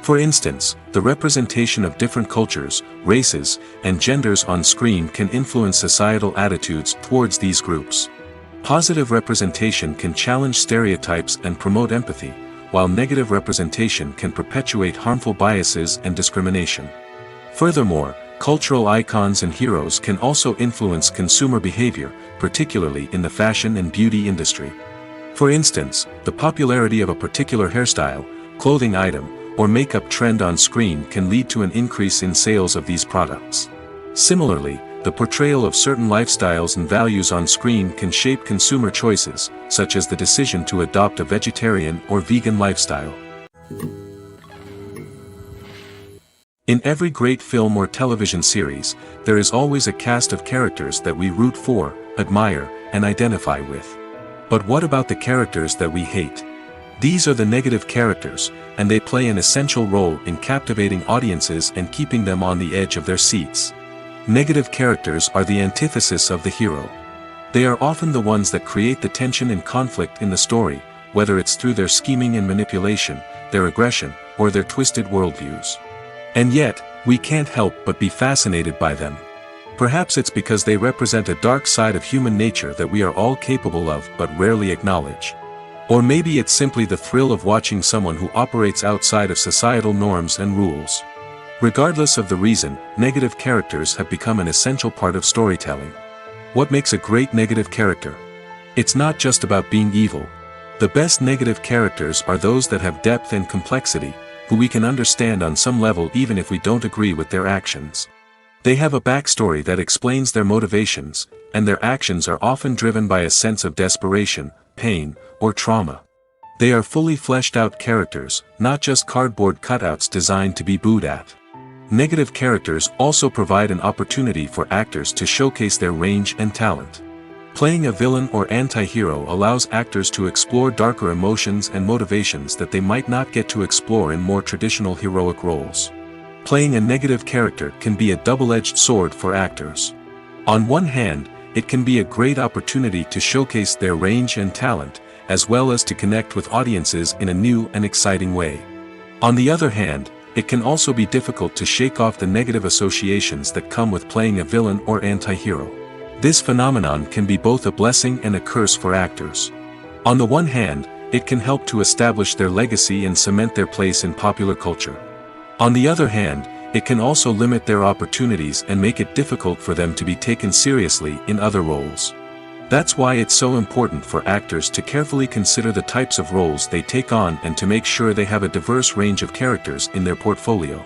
For instance, the representation of different cultures, races, and genders on screen can influence societal attitudes towards these groups. Positive representation can challenge stereotypes and promote empathy, while negative representation can perpetuate harmful biases and discrimination. Furthermore, Cultural icons and heroes can also influence consumer behavior, particularly in the fashion and beauty industry. For instance, the popularity of a particular hairstyle, clothing item, or makeup trend on screen can lead to an increase in sales of these products. Similarly, the portrayal of certain lifestyles and values on screen can shape consumer choices, such as the decision to adopt a vegetarian or vegan lifestyle. In every great film or television series, there is always a cast of characters that we root for, admire, and identify with. But what about the characters that we hate? These are the negative characters, and they play an essential role in captivating audiences and keeping them on the edge of their seats. Negative characters are the antithesis of the hero. They are often the ones that create the tension and conflict in the story, whether it's through their scheming and manipulation, their aggression, or their twisted worldviews. And yet, we can't help but be fascinated by them. Perhaps it's because they represent a dark side of human nature that we are all capable of but rarely acknowledge. Or maybe it's simply the thrill of watching someone who operates outside of societal norms and rules. Regardless of the reason, negative characters have become an essential part of storytelling. What makes a great negative character? It's not just about being evil. The best negative characters are those that have depth and complexity, who we can understand on some level even if we don't agree with their actions. They have a backstory that explains their motivations, and their actions are often driven by a sense of desperation, pain, or trauma. They are fully fleshed out characters, not just cardboard cutouts designed to be booed at. Negative characters also provide an opportunity for actors to showcase their range and talent. Playing a villain or anti-hero allows actors to explore darker emotions and motivations that they might not get to explore in more traditional heroic roles. Playing a negative character can be a double-edged sword for actors. On one hand, it can be a great opportunity to showcase their range and talent, as well as to connect with audiences in a new and exciting way. On the other hand, it can also be difficult to shake off the negative associations that come with playing a villain or anti-hero. This phenomenon can be both a blessing and a curse for actors. On the one hand, it can help to establish their legacy and cement their place in popular culture. On the other hand, it can also limit their opportunities and make it difficult for them to be taken seriously in other roles. That's why it's so important for actors to carefully consider the types of roles they take on and to make sure they have a diverse range of characters in their portfolio.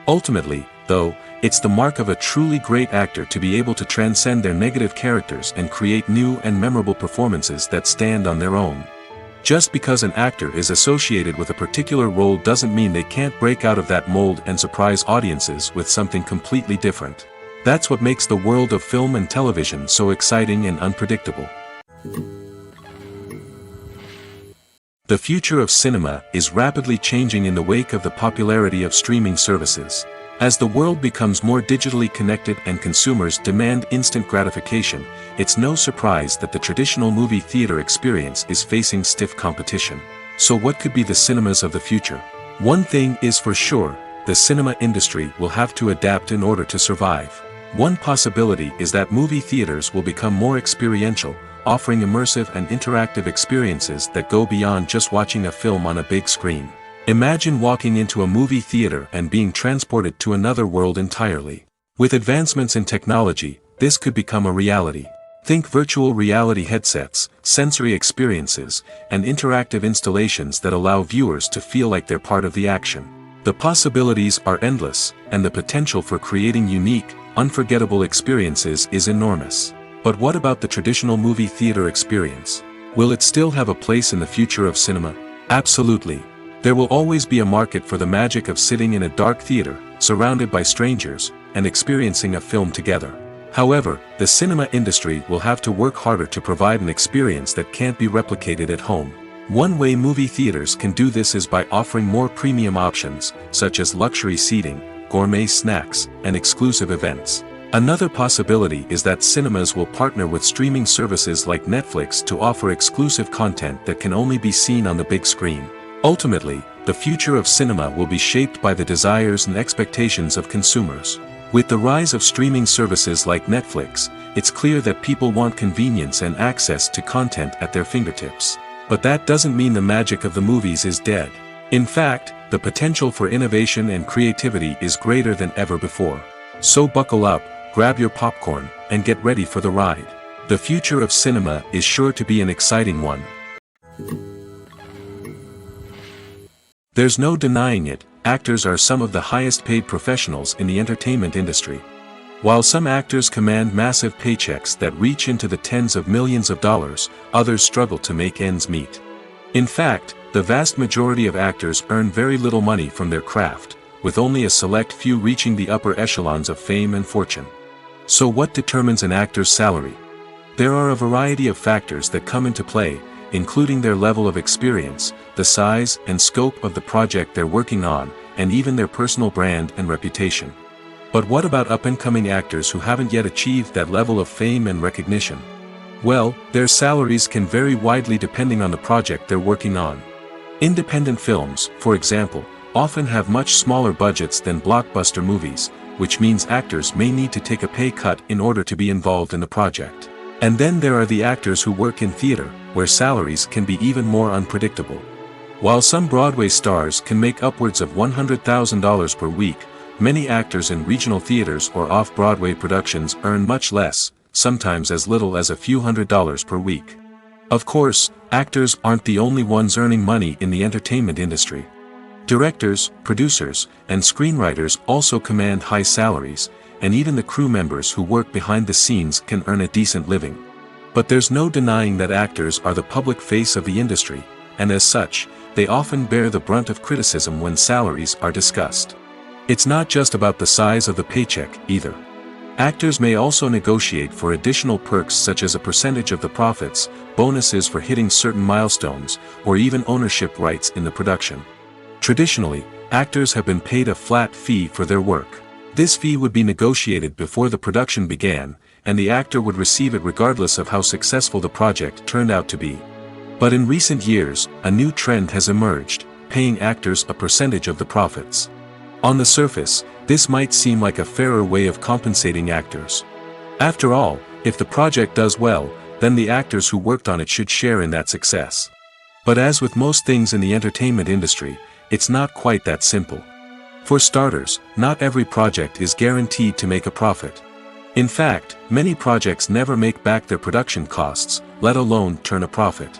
Ultimately, though, it's the mark of a truly great actor to be able to transcend their negative characters and create new and memorable performances that stand on their own. Just because an actor is associated with a particular role doesn't mean they can't break out of that mold and surprise audiences with something completely different. That's what makes the world of film and television so exciting and unpredictable. The future of cinema is rapidly changing in the wake of the popularity of streaming services. As the world becomes more digitally connected and consumers demand instant gratification, it's no surprise that the traditional movie theater experience is facing stiff competition. So what could be the cinemas of the future? One thing is for sure, the cinema industry will have to adapt in order to survive. One possibility is that movie theaters will become more experiential, offering immersive and interactive experiences that go beyond just watching a film on a big screen. Imagine walking into a movie theater and being transported to another world entirely. With advancements in technology, this could become a reality. Think virtual reality headsets, sensory experiences, and interactive installations that allow viewers to feel like they're part of the action. The possibilities are endless, and the potential for creating unique, unforgettable experiences is enormous. But what about the traditional movie theater experience? Will it still have a place in the future of cinema? Absolutely. There will always be a market for the magic of sitting in a dark theater, surrounded by strangers, and experiencing a film together. However, the cinema industry will have to work harder to provide an experience that can't be replicated at home. One way movie theaters can do this is by offering more premium options, such as luxury seating, gourmet snacks, and exclusive events. Another possibility is that cinemas will partner with streaming services like Netflix to offer exclusive content that can only be seen on the big screen. Ultimately, the future of cinema will be shaped by the desires and expectations of consumers. With the rise of streaming services like Netflix, it's clear that people want convenience and access to content at their fingertips. But that doesn't mean the magic of the movies is dead. In fact, the potential for innovation and creativity is greater than ever before. So buckle up, grab your popcorn, and get ready for the ride. The future of cinema is sure to be an exciting one. There's no denying it, actors are some of the highest paid professionals in the entertainment industry. While some actors command massive paychecks that reach into the tens of millions of dollars, others struggle to make ends meet. In fact, the vast majority of actors earn very little money from their craft, with only a select few reaching the upper echelons of fame and fortune. So what determines an actor's salary? There are a variety of factors that come into play, including their level of experience, the size and scope of the project they're working on, and even their personal brand and reputation. But what about up-and-coming actors who haven't yet achieved that level of fame and recognition? Well, their salaries can vary widely depending on the project they're working on. Independent films, for example, often have much smaller budgets than blockbuster movies, which means actors may need to take a pay cut in order to be involved in the project. And then there are the actors who work in theater, where salaries can be even more unpredictable. While some Broadway stars can make upwards of $100,000 per week, many actors in regional theaters or off-Broadway productions earn much less, sometimes as little as a few $100s per week. Of course, actors aren't the only ones earning money in the entertainment industry. Directors, producers, and screenwriters also command high salaries, and even the crew members who work behind the scenes can earn a decent living. But there's no denying that actors are the public face of the industry, and as such, they often bear the brunt of criticism when salaries are discussed. It's not just about the size of the paycheck, either. Actors may also negotiate for additional perks such as a percentage of the profits, bonuses for hitting certain milestones, or even ownership rights in the production. Traditionally, actors have been paid a flat fee for their work. This fee would be negotiated before the production began, and the actor would receive it regardless of how successful the project turned out to be. But in recent years, a new trend has emerged, paying actors a percentage of the profits. On the surface, this might seem like a fairer way of compensating actors. After all, if the project does well, then the actors who worked on it should share in that success. But as with most things in the entertainment industry, it's not quite that simple. For starters, not every project is guaranteed to make a profit. In fact, many projects never make back their production costs, let alone turn a profit.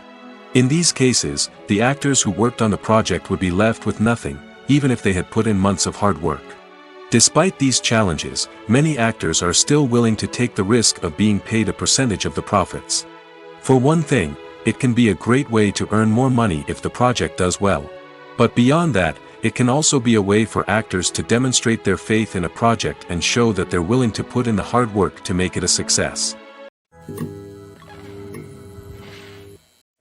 In these cases, the actors who worked on the project would be left with nothing, even if they had put in months of hard work. Despite these challenges, many actors are still willing to take the risk of being paid a percentage of the profits. For one thing, it can be a great way to earn more money if the project does well. But beyond that, it can also be a way for actors to demonstrate their faith in a project and show that they're willing to put in the hard work to make it a success.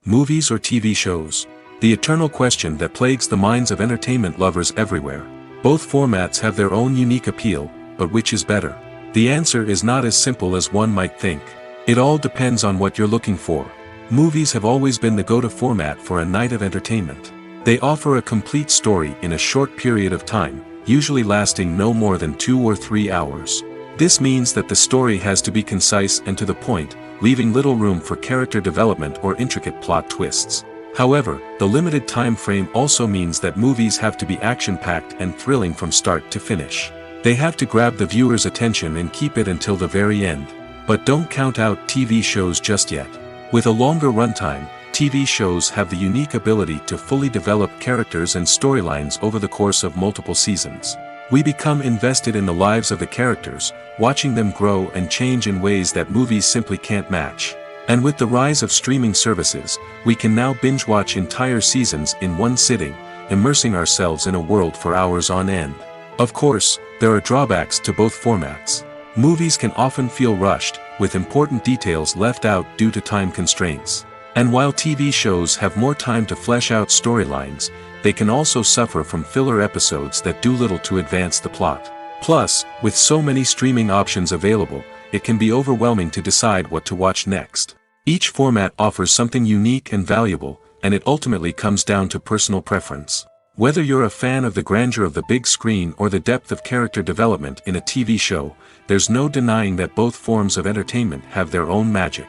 Movies or TV shows? The eternal question that plagues the minds of entertainment lovers everywhere. Both formats have their own unique appeal, but which is better? The answer is not as simple as one might think. It all depends on what you're looking for. Movies have always been the go-to format for a night of entertainment. They offer a complete story in a short period of time, usually lasting no more than 2 or 3 hours. This means that the story has to be concise and to the point, leaving little room for character development or intricate plot twists. However, the limited time frame also means that movies have to be action-packed and thrilling from start to finish. They have to grab the viewer's attention and keep it until the very end. But don't count out TV shows just yet. With a longer runtime, TV shows have the unique ability to fully develop characters and storylines over the course of multiple seasons. We become invested in the lives of the characters, watching them grow and change in ways that movies simply can't match. And with the rise of streaming services, we can now binge-watch entire seasons in one sitting, immersing ourselves in a world for hours on end. Of course, there are drawbacks to both formats. Movies can often feel rushed, with important details left out due to time constraints. And while TV shows have more time to flesh out storylines, they can also suffer from filler episodes that do little to advance the plot. Plus, with so many streaming options available, it can be overwhelming to decide what to watch next. Each format offers something unique and valuable, and it ultimately comes down to personal preference. Whether you're a fan of the grandeur of the big screen or the depth of character development in a TV show, there's no denying that both forms of entertainment have their own magic.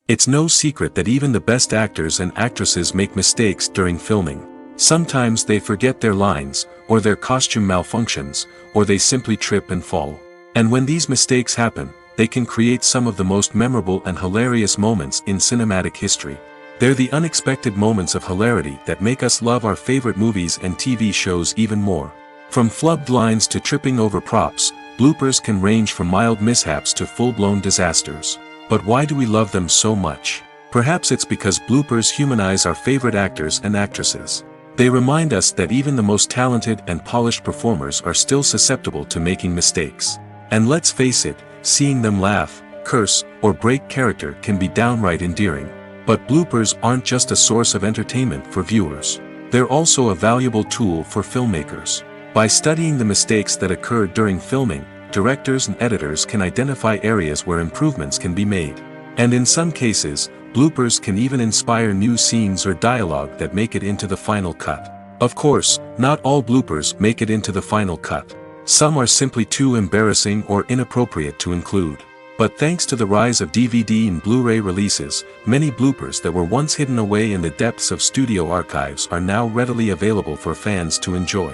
It's no secret that even the best actors and actresses make mistakes during filming. Sometimes they forget their lines, or their costume malfunctions, or they simply trip and fall. And when these mistakes happen, they can create some of the most memorable and hilarious moments in cinematic history. They're the unexpected moments of hilarity that make us love our favorite movies and TV shows even more. From flubbed lines to tripping over props, bloopers can range from mild mishaps to full-blown disasters. But why do we love them so much? Perhaps it's because bloopers humanize our favorite actors and actresses. They remind us that even the most talented and polished performers are still susceptible to making mistakes. And let's face it, seeing them laugh, curse, or break character can be downright endearing. But bloopers aren't just a source of entertainment for viewers. They're also a valuable tool for filmmakers. By studying the mistakes that occurred during filming, directors and editors can identify areas where improvements can be made. And in some cases, bloopers can even inspire new scenes or dialogue that make it into the final cut. Of course, not all bloopers make it into the final cut. Some are simply too embarrassing or inappropriate to include. But thanks to the rise of DVD and Blu-ray releases, many bloopers that were once hidden away in the depths of studio archives are now readily available for fans to enjoy.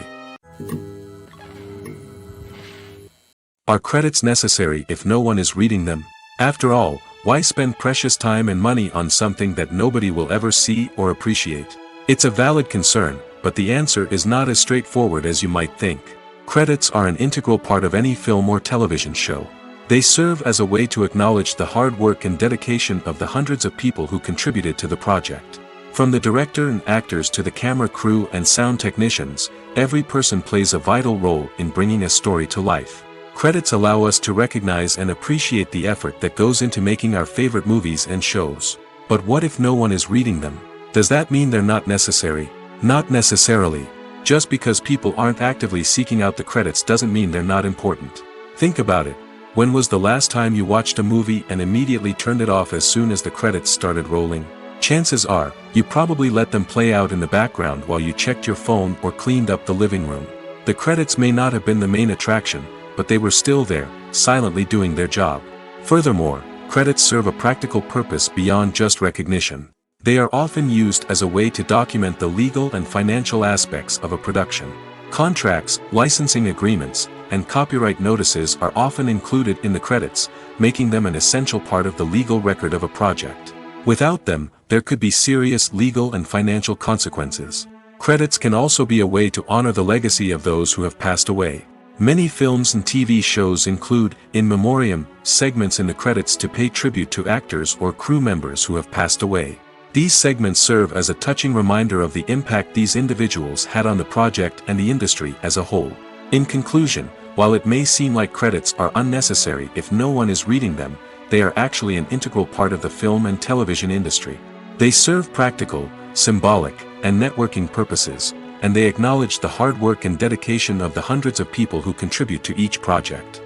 Are credits necessary if no one is reading them? After all, why spend precious time and money on something that nobody will ever see or appreciate? It's a valid concern, but the answer is not as straightforward as you might think. Credits are an integral part of any film or television show. They serve as a way to acknowledge the hard work and dedication of the hundreds of people who contributed to the project. From the director and actors to the camera crew and sound technicians, every person plays a vital role in bringing a story to life. Credits allow us to recognize and appreciate the effort that goes into making our favorite movies and shows. But what if no one is reading them? Does that mean they're not necessary? Not necessarily. Just because people aren't actively seeking out the credits doesn't mean they're not important. Think about it. When was the last time you watched a movie and immediately turned it off as soon as the credits started rolling? Chances are, you probably let them play out in the background while you checked your phone or cleaned up the living room. The credits may not have been the main attraction, but they were still there, silently doing their job. Furthermore, credits serve a practical purpose beyond just recognition. They are often used as a way to document the legal and financial aspects of a production. Contracts, licensing agreements, and copyright notices are often included in the credits, making them an essential part of the legal record of a project. Without them, there could be serious legal and financial consequences. Credits can also be a way to honor the legacy of those who have passed away. Many films and TV shows include, in memoriam, segments in the credits to pay tribute to actors or crew members who have passed away. These segments serve as a touching reminder of the impact these individuals had on the project and the industry as a whole. In conclusion, while it may seem like credits are unnecessary if no one is reading them, they are actually an integral part of the film and television industry. They serve practical, symbolic, and networking purposes, and they acknowledge the hard work and dedication of the hundreds of people who contribute to each project.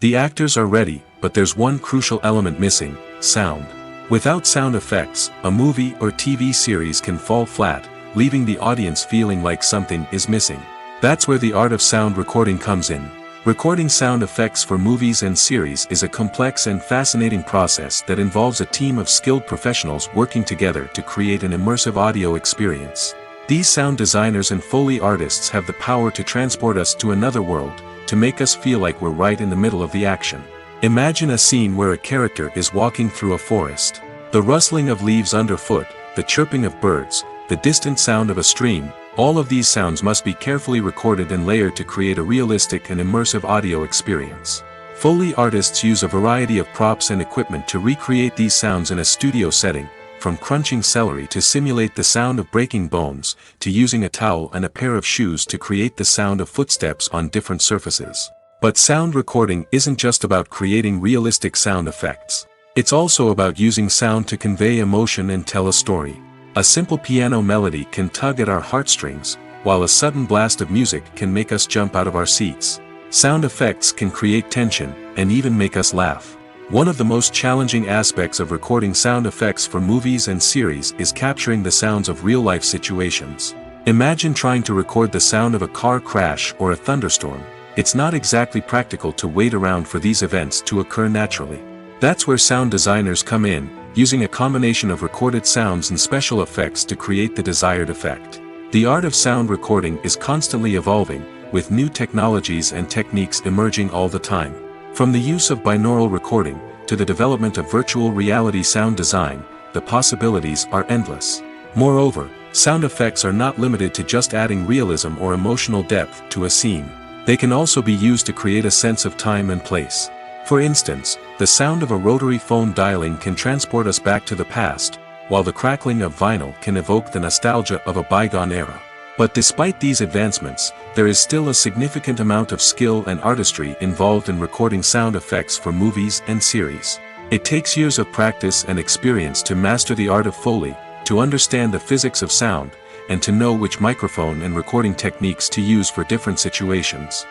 The actors are ready, but there's one crucial element missing: sound. Without sound effects, a movie or TV series can fall flat, leaving the audience feeling like something is missing. That's where the art of sound recording comes in. Recording sound effects for movies and series is a complex and fascinating process that involves a team of skilled professionals working together to create an immersive audio experience. These sound designers and Foley artists have the power to transport us to another world, to make us feel like we're right in the middle of the action. Imagine a scene where a character is walking through a forest. The rustling of leaves underfoot, the chirping of birds, the distant sound of a stream, all of these sounds must be carefully recorded and layered to create a realistic and immersive audio experience. Foley artists use a variety of props and equipment to recreate these sounds in a studio setting, from crunching celery to simulate the sound of breaking bones, to using a towel and a pair of shoes to create the sound of footsteps on different surfaces. But sound recording isn't just about creating realistic sound effects. It's also about using sound to convey emotion and tell a story. A simple piano melody can tug at our heartstrings, while a sudden blast of music can make us jump out of our seats. Sound effects can create tension, and even make us laugh. One of the most challenging aspects of recording sound effects for movies and series is capturing the sounds of real-life situations. Imagine trying to record the sound of a car crash or a thunderstorm. It's not exactly practical to wait around for these events to occur naturally. That's where sound designers come in, using a combination of recorded sounds and special effects to create the desired effect. The art of sound recording is constantly evolving, with new technologies and techniques emerging all the time. From the use of binaural recording, to the development of virtual reality sound design, the possibilities are endless. Moreover, sound effects are not limited to just adding realism or emotional depth to a scene. They can also be used to create a sense of time and place. For instance, the sound of a rotary phone dialing can transport us back to the past, while the crackling of vinyl can evoke the nostalgia of a bygone era. But despite these advancements, there is still a significant amount of skill and artistry involved in recording sound effects for movies and series. It takes years of practice and experience to master the art of Foley, to understand the physics of sound, and to know which microphone and recording techniques to use for different situations.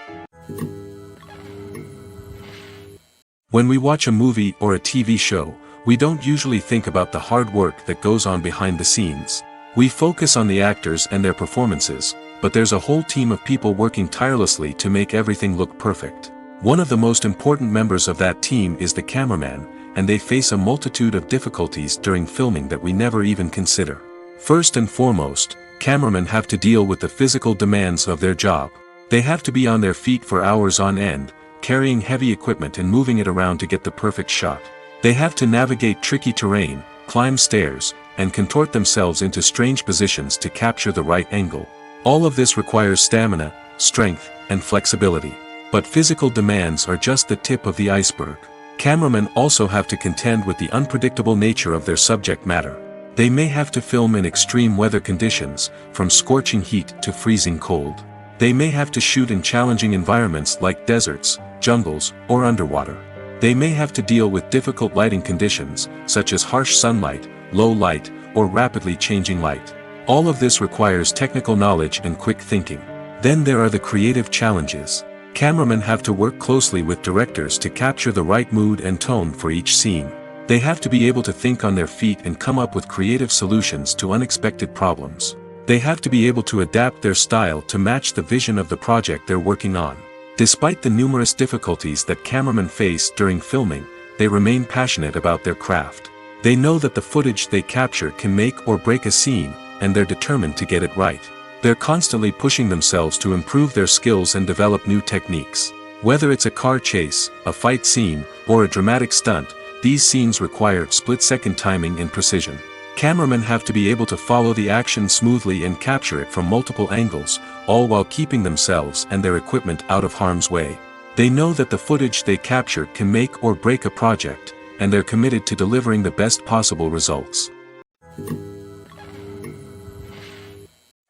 When we watch a movie or a TV show, we don't usually think about the hard work that goes on behind the scenes. We focus on the actors and their performances, but there's a whole team of people working tirelessly to make everything look perfect. One of the most important members of that team is the cameraman, and they face a multitude of difficulties during filming that we never even consider. First and foremost, cameramen have to deal with the physical demands of their job. They have to be on their feet for hours on end, carrying heavy equipment and moving it around to get the perfect shot. They have to navigate tricky terrain, climb stairs, and contort themselves into strange positions to capture the right angle. All of this requires stamina, strength, and flexibility. But physical demands are just the tip of the iceberg. Cameramen also have to contend with the unpredictable nature of their subject matter. They may have to film in extreme weather conditions, from scorching heat to freezing cold. They may have to shoot in challenging environments like deserts, jungles, or underwater. They may have to deal with difficult lighting conditions, such as harsh sunlight, low light, or rapidly changing light. All of this requires technical knowledge and quick thinking. Then there are the creative challenges. Cameramen have to work closely with directors to capture the right mood and tone for each scene. They have to be able to think on their feet and come up with creative solutions to unexpected problems. They have to be able to adapt their style to match the vision of the project they're working on. Despite the numerous difficulties that cameramen face during filming, they remain passionate about their craft. They know that the footage they capture can make or break a scene, and they're determined to get it right. They're constantly pushing themselves to improve their skills and develop new techniques. Whether it's a car chase, a fight scene, or a dramatic stunt, these scenes require split-second timing and precision. Cameramen have to be able to follow the action smoothly and capture it from multiple angles, all while keeping themselves and their equipment out of harm's way. They know that the footage they capture can make or break a project, and they're committed to delivering the best possible results.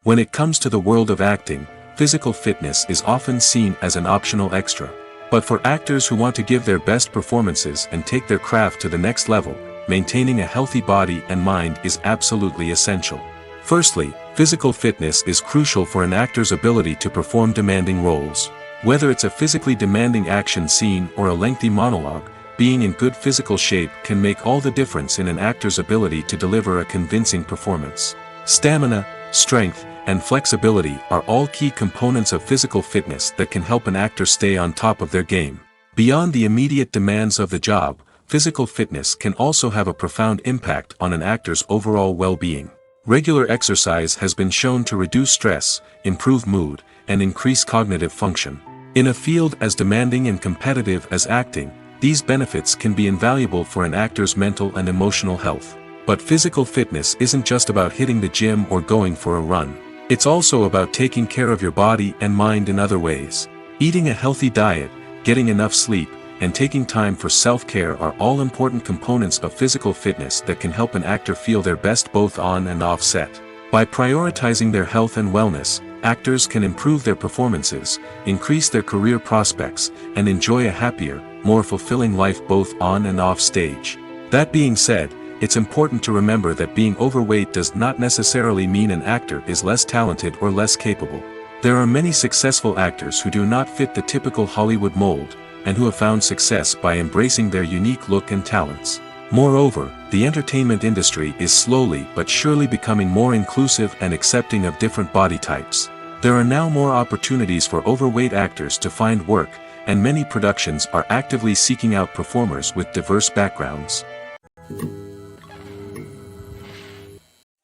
When it comes to the world of acting, physical fitness is often seen as an optional extra. But for actors who want to give their best performances and take their craft to the next level, maintaining a healthy body and mind is absolutely essential. Firstly, physical fitness is crucial for an actor's ability to perform demanding roles. Whether it's a physically demanding action scene or a lengthy monologue, being in good physical shape can make all the difference in an actor's ability to deliver a convincing performance. Stamina, strength, and flexibility are all key components of physical fitness that can help an actor stay on top of their game. Beyond the immediate demands of the job, physical fitness can also have a profound impact on an actor's overall well-being. Regular exercise has been shown to reduce stress, improve mood, and increase cognitive function. In a field as demanding and competitive as acting, these benefits can be invaluable for an actor's mental and emotional health. But physical fitness isn't just about hitting the gym or going for a run. It's also about taking care of your body and mind in other ways. Eating a healthy diet, getting enough sleep, and taking time for self-care are all important components of physical fitness that can help an actor feel their best both on and off set. By prioritizing their health and wellness, actors can improve their performances, increase their career prospects, and enjoy a happier, more fulfilling life both on and off stage. That being said, it's important to remember that being overweight does not necessarily mean an actor is less talented or less capable. There are many successful actors who do not fit the typical Hollywood mold, and who have found success by embracing their unique look and talents. Moreover, the entertainment industry is slowly but surely becoming more inclusive and accepting of different body types. There are now more opportunities for overweight actors to find work, and many productions are actively seeking out performers with diverse backgrounds.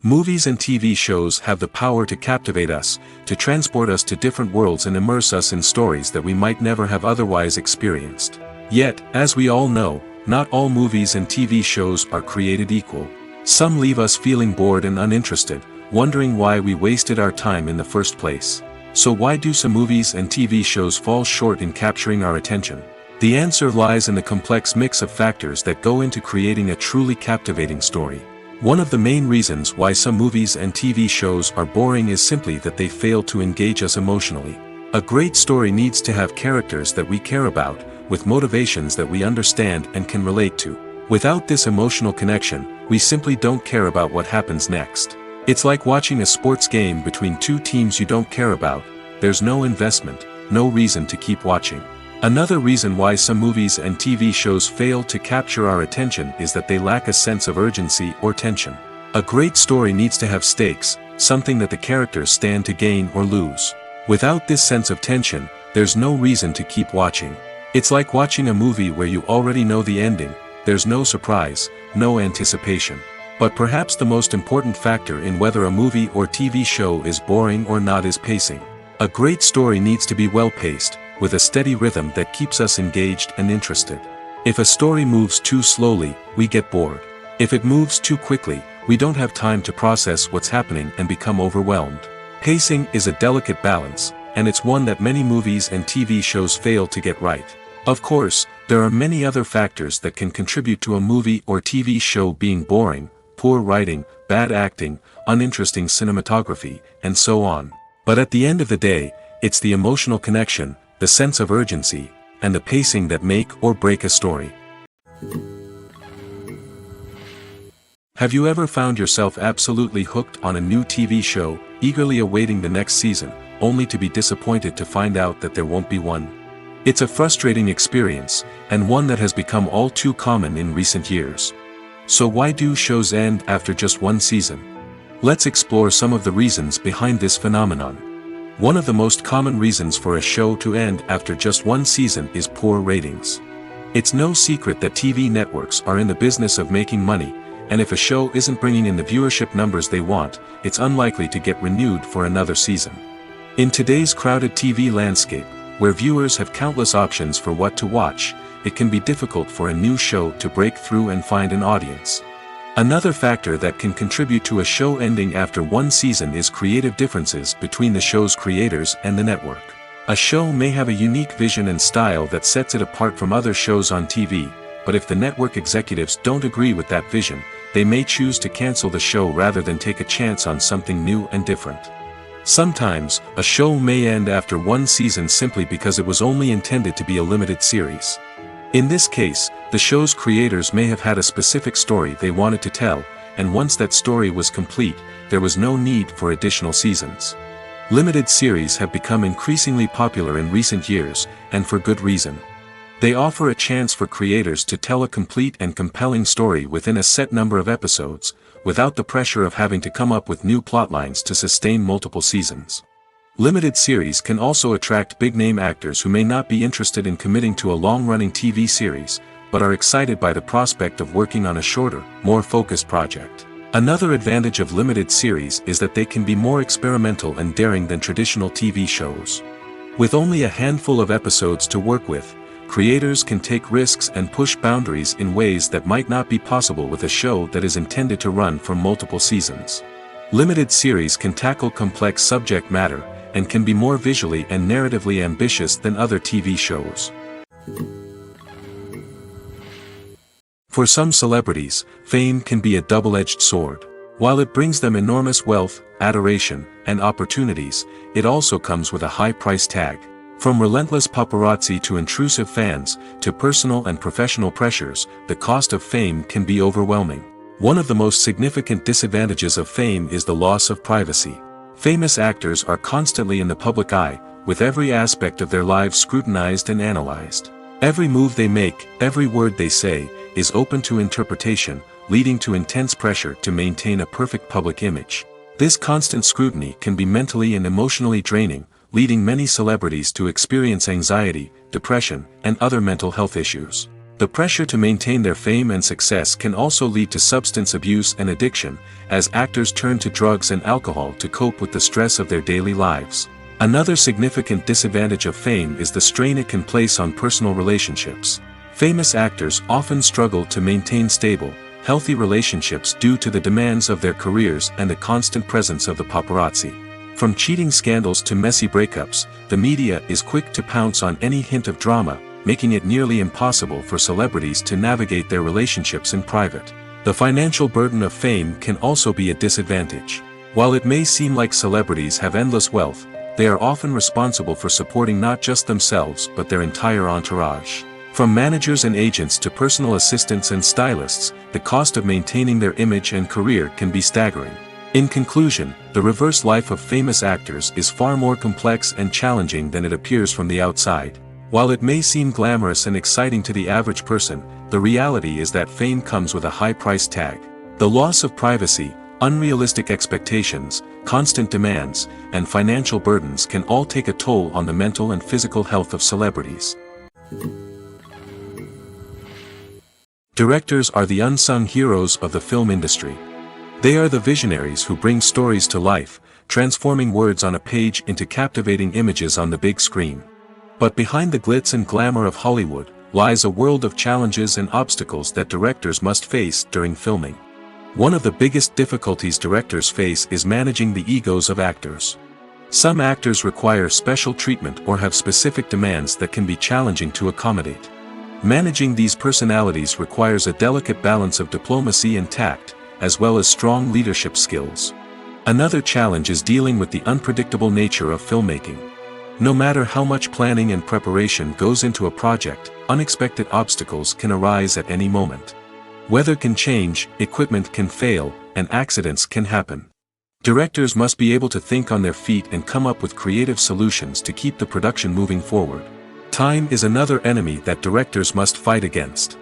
Movies and TV shows have the power to captivate us, to transport us to different worlds and immerse us in stories that we might never have otherwise experienced. Yet, as we all know, not all movies and TV shows are created equal. Some leave us feeling bored and uninterested, wondering why we wasted our time in the first place. So why do some movies and TV shows fall short in capturing our attention? The answer lies in the complex mix of factors that go into creating a truly captivating story. One of the main reasons why some movies and TV shows are boring is simply that they fail to engage us emotionally. A great story needs to have characters that we care about, with motivations that we understand and can relate to. Without this emotional connection, we simply don't care about what happens next. It's like watching a sports game between two teams you don't care about. There's no investment, no reason to keep watching. Another reason why some movies and TV shows fail to capture our attention is that they lack a sense of urgency or tension. A great story needs to have stakes, something that the characters stand to gain or lose. Without this sense of tension, there's no reason to keep watching. It's like watching a movie where you already know the ending. There's no surprise, no anticipation. But perhaps the most important factor in whether a movie or TV show is boring or not is pacing. A great story needs to be well-paced, with a steady rhythm that keeps us engaged and interested. If a story moves too slowly, we get bored. If it moves too quickly, we don't have time to process what's happening and become overwhelmed. Pacing is a delicate balance, and it's one that many movies and TV shows fail to get right. Of course, there are many other factors that can contribute to a movie or TV show being boring: poor writing, bad acting, uninteresting cinematography, and so on. But at the end of the day, it's the emotional connection, the sense of urgency, and the pacing that make or break a story. Have you ever found yourself absolutely hooked on a new TV show, eagerly awaiting the next season, only to be disappointed to find out that there won't be one? It's a frustrating experience, and one that has become all too common in recent years. So why do shows end after just one season? Let's explore some of the reasons behind this phenomenon. One of the most common reasons for a show to end after just one season is poor ratings. It's no secret that TV networks are in the business of making money, and if a show isn't bringing in the viewership numbers they want, it's unlikely to get renewed for another season. In today's crowded TV landscape, where viewers have countless options for what to watch, it can be difficult for a new show to break through and find an audience. Another factor that can contribute to a show ending after one season is creative differences between the show's creators and the network. A show may have a unique vision and style that sets it apart from other shows on TV, but if the network executives don't agree with that vision, they may choose to cancel the show rather than take a chance on something new and different. Sometimes, a show may end after one season simply because it was only intended to be a limited series. In this case, the show's creators may have had a specific story they wanted to tell, and once that story was complete, there was no need for additional seasons. Limited series have become increasingly popular in recent years, and for good reason. They offer a chance for creators to tell a complete and compelling story within a set number of episodes, without the pressure of having to come up with new plotlines to sustain multiple seasons. Limited series can also attract big-name actors who may not be interested in committing to a long-running TV series, but are excited by the prospect of working on a shorter, more focused project. Another advantage of limited series is that they can be more experimental and daring than traditional TV shows. With only a handful of episodes to work with, creators can take risks and push boundaries in ways that might not be possible with a show that is intended to run for multiple seasons. Limited series can tackle complex subject matter, and can be more visually and narratively ambitious than other TV shows. For some celebrities, fame can be a double-edged sword. While it brings them enormous wealth, adoration, and opportunities, it also comes with a high price tag. From relentless paparazzi to intrusive fans, to personal and professional pressures, the cost of fame can be overwhelming. One of the most significant disadvantages of fame is the loss of privacy. Famous actors are constantly in the public eye, with every aspect of their lives scrutinized and analyzed. Every move they make, every word they say, is open to interpretation, leading to intense pressure to maintain a perfect public image. This constant scrutiny can be mentally and emotionally draining, leading many celebrities to experience anxiety, depression, and other mental health issues. The pressure to maintain their fame and success can also lead to substance abuse and addiction, as actors turn to drugs and alcohol to cope with the stress of their daily lives. Another significant disadvantage of fame is the strain it can place on personal relationships. Famous actors often struggle to maintain stable, healthy relationships due to the demands of their careers and the constant presence of the paparazzi. From cheating scandals to messy breakups, the media is quick to pounce on any hint of drama, making it nearly impossible for celebrities to navigate their relationships in private. The financial burden of fame can also be a disadvantage. While it may seem like celebrities have endless wealth, they are often responsible for supporting not just themselves but their entire entourage. From managers and agents to personal assistants and stylists, the cost of maintaining their image and career can be staggering. In conclusion, the reverse life of famous actors is far more complex and challenging than it appears from the outside. While it may seem glamorous and exciting to the average person, the reality is that fame comes with a high price tag. The loss of privacy, unrealistic expectations, constant demands, and financial burdens can all take a toll on the mental and physical health of celebrities. Directors are the unsung heroes of the film industry. They are the visionaries who bring stories to life, transforming words on a page into captivating images on the big screen. But behind the glitz and glamour of Hollywood, lies a world of challenges and obstacles that directors must face during filming. One of the biggest difficulties directors face is managing the egos of actors. Some actors require special treatment or have specific demands that can be challenging to accommodate. Managing these personalities requires a delicate balance of diplomacy and tact, as well as strong leadership skills. Another challenge is dealing with the unpredictable nature of filmmaking. No matter how much planning and preparation goes into a project, unexpected obstacles can arise at any moment. Weather can change, equipment can fail, and accidents can happen. Directors must be able to think on their feet and come up with creative solutions to keep the production moving forward. Time is another enemy that directors must fight against.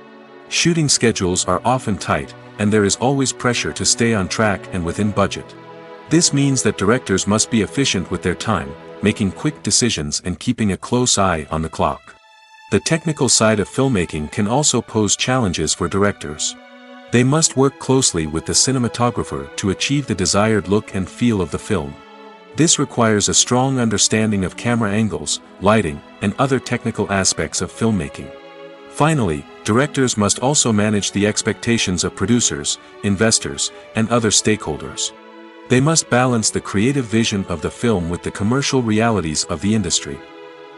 Shooting schedules are often tight, and there is always pressure to stay on track and within budget. This means that directors must be efficient with their time, making quick decisions and keeping a close eye on the clock. The technical side of filmmaking can also pose challenges for directors. They must work closely with the cinematographer to achieve the desired look and feel of the film. This requires a strong understanding of camera angles, lighting, and other technical aspects of filmmaking. Finally, directors must also manage the expectations of producers, investors, and other stakeholders. They must balance the creative vision of the film with the commercial realities of the industry.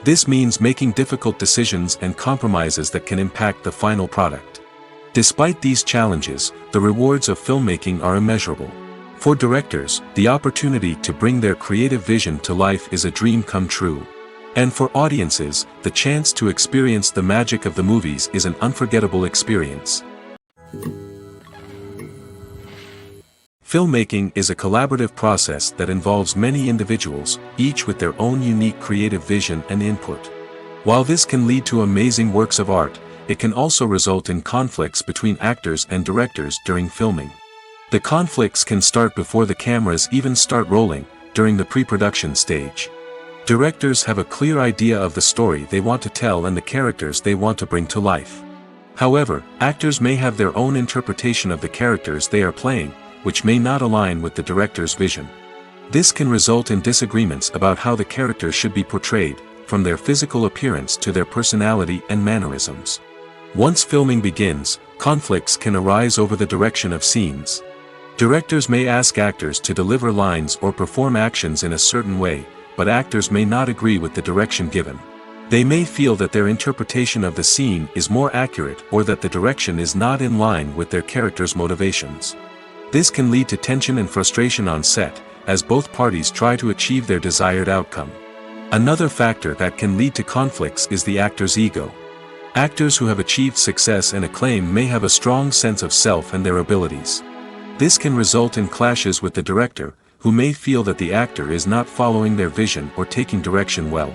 This means making difficult decisions and compromises that can impact the final product. Despite these challenges, the rewards of filmmaking are immeasurable. For directors, the opportunity to bring their creative vision to life is a dream come true. And for audiences, the chance to experience the magic of the movies is an unforgettable experience. Filmmaking is a collaborative process that involves many individuals, each with their own unique creative vision and input. While this can lead to amazing works of art, it can also result in conflicts between actors and directors during filming. The conflicts can start before the cameras even start rolling, during the pre-production stage. Directors have a clear idea of the story they want to tell and the characters they want to bring to life. However, actors may have their own interpretation of the characters they are playing, which may not align with the director's vision. This can result in disagreements about how the characters should be portrayed, from their physical appearance to their personality and mannerisms. Once filming begins, conflicts can arise over the direction of scenes. Directors may ask actors to deliver lines or perform actions in a certain way, but actors may not agree with the direction given. They may feel that their interpretation of the scene is more accurate or that the direction is not in line with their character's motivations. This can lead to tension and frustration on set, as both parties try to achieve their desired outcome. Another factor that can lead to conflicts is the actor's ego. Actors who have achieved success and acclaim may have a strong sense of self and their abilities. This can result in clashes with the director, who may feel that the actor is not following their vision or taking direction well.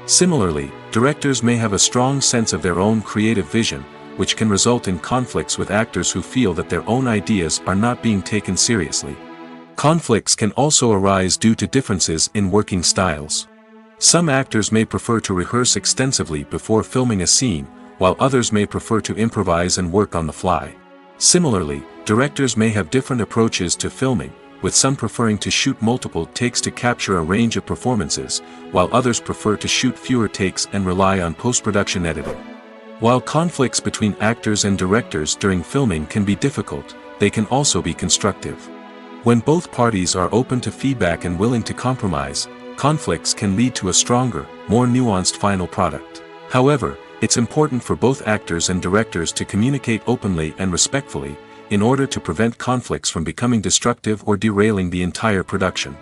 Similarly, directors may have a strong sense of their own creative vision, which can result in conflicts with actors who feel that their own ideas are not being taken seriously. Conflicts can also arise due to differences in working styles. Some actors may prefer to rehearse extensively before filming a scene, while others may prefer to improvise and work on the fly. Similarly, directors may have different approaches to filming, with some preferring to shoot multiple takes to capture a range of performances, while others prefer to shoot fewer takes and rely on post-production editing. While conflicts between actors and directors during filming can be difficult, they can also be constructive. When both parties are open to feedback and willing to compromise, conflicts can lead to a stronger, more nuanced final product. However, it's important for both actors and directors to communicate openly and respectfully, in order to prevent conflicts from becoming destructive or derailing the entire production.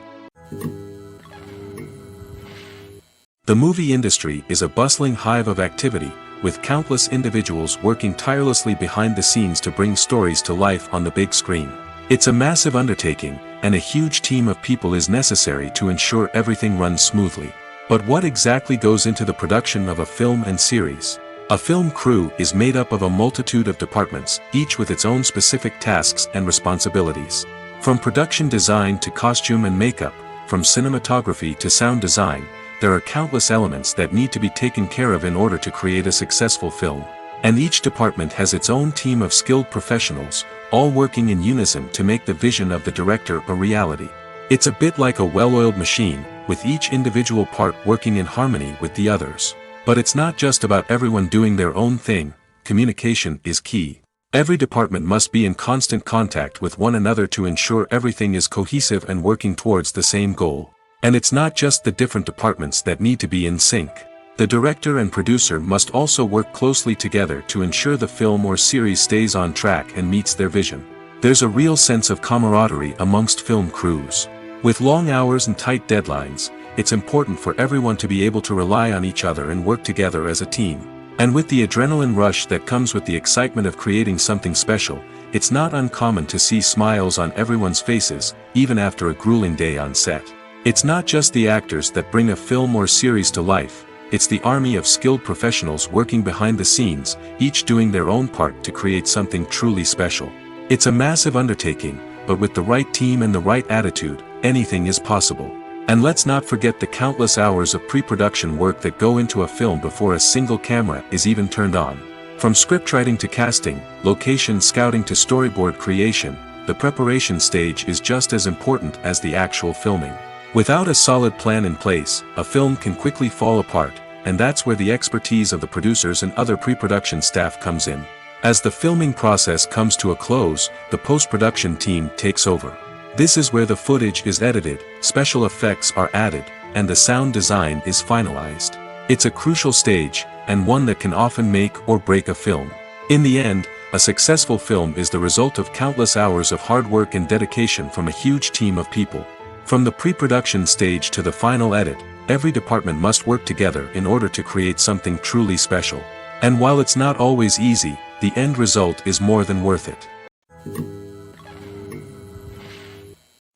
The movie industry is a bustling hive of activity, with countless individuals working tirelessly behind the scenes to bring stories to life on the big screen. It's a massive undertaking, and a huge team of people is necessary to ensure everything runs smoothly. But what exactly goes into the production of a film and series? A film crew is made up of a multitude of departments, each with its own specific tasks and responsibilities. From production design to costume and makeup, from cinematography to sound design, there are countless elements that need to be taken care of in order to create a successful film. And each department has its own team of skilled professionals, all working in unison to make the vision of the director a reality. It's a bit like a well-oiled machine, with each individual part working in harmony with the others. But it's not just about everyone doing their own thing. Communication is key. Every department must be in constant contact with one another to ensure everything is cohesive and working towards the same goal. And it's not just the different departments that need to be in sync. The director and producer must also work closely together to ensure the film or series stays on track and meets their vision. There's a real sense of camaraderie amongst film crews. With long hours and tight deadlines, it's important for everyone to be able to rely on each other and work together as a team. And with the adrenaline rush that comes with the excitement of creating something special, it's not uncommon to see smiles on everyone's faces, even after a grueling day on set. It's not just the actors that bring a film or series to life, it's the army of skilled professionals working behind the scenes, each doing their own part to create something truly special. It's a massive undertaking, but with the right team and the right attitude, anything is possible. And let's not forget the countless hours of pre-production work that go into a film before a single camera is even turned on. From scriptwriting to casting, location scouting to storyboard creation, the preparation stage is just as important as the actual filming. Without a solid plan in place, a film can quickly fall apart, and that's where the expertise of the producers and other pre-production staff comes in. As the filming process comes to a close, the post-production team takes over. This is where the footage is edited, special effects are added, and the sound design is finalized. It's a crucial stage, and one that can often make or break a film. In the end, a successful film is the result of countless hours of hard work and dedication from a huge team of people. From the pre-production stage to the final edit, every department must work together in order to create something truly special. And while it's not always easy, the end result is more than worth it.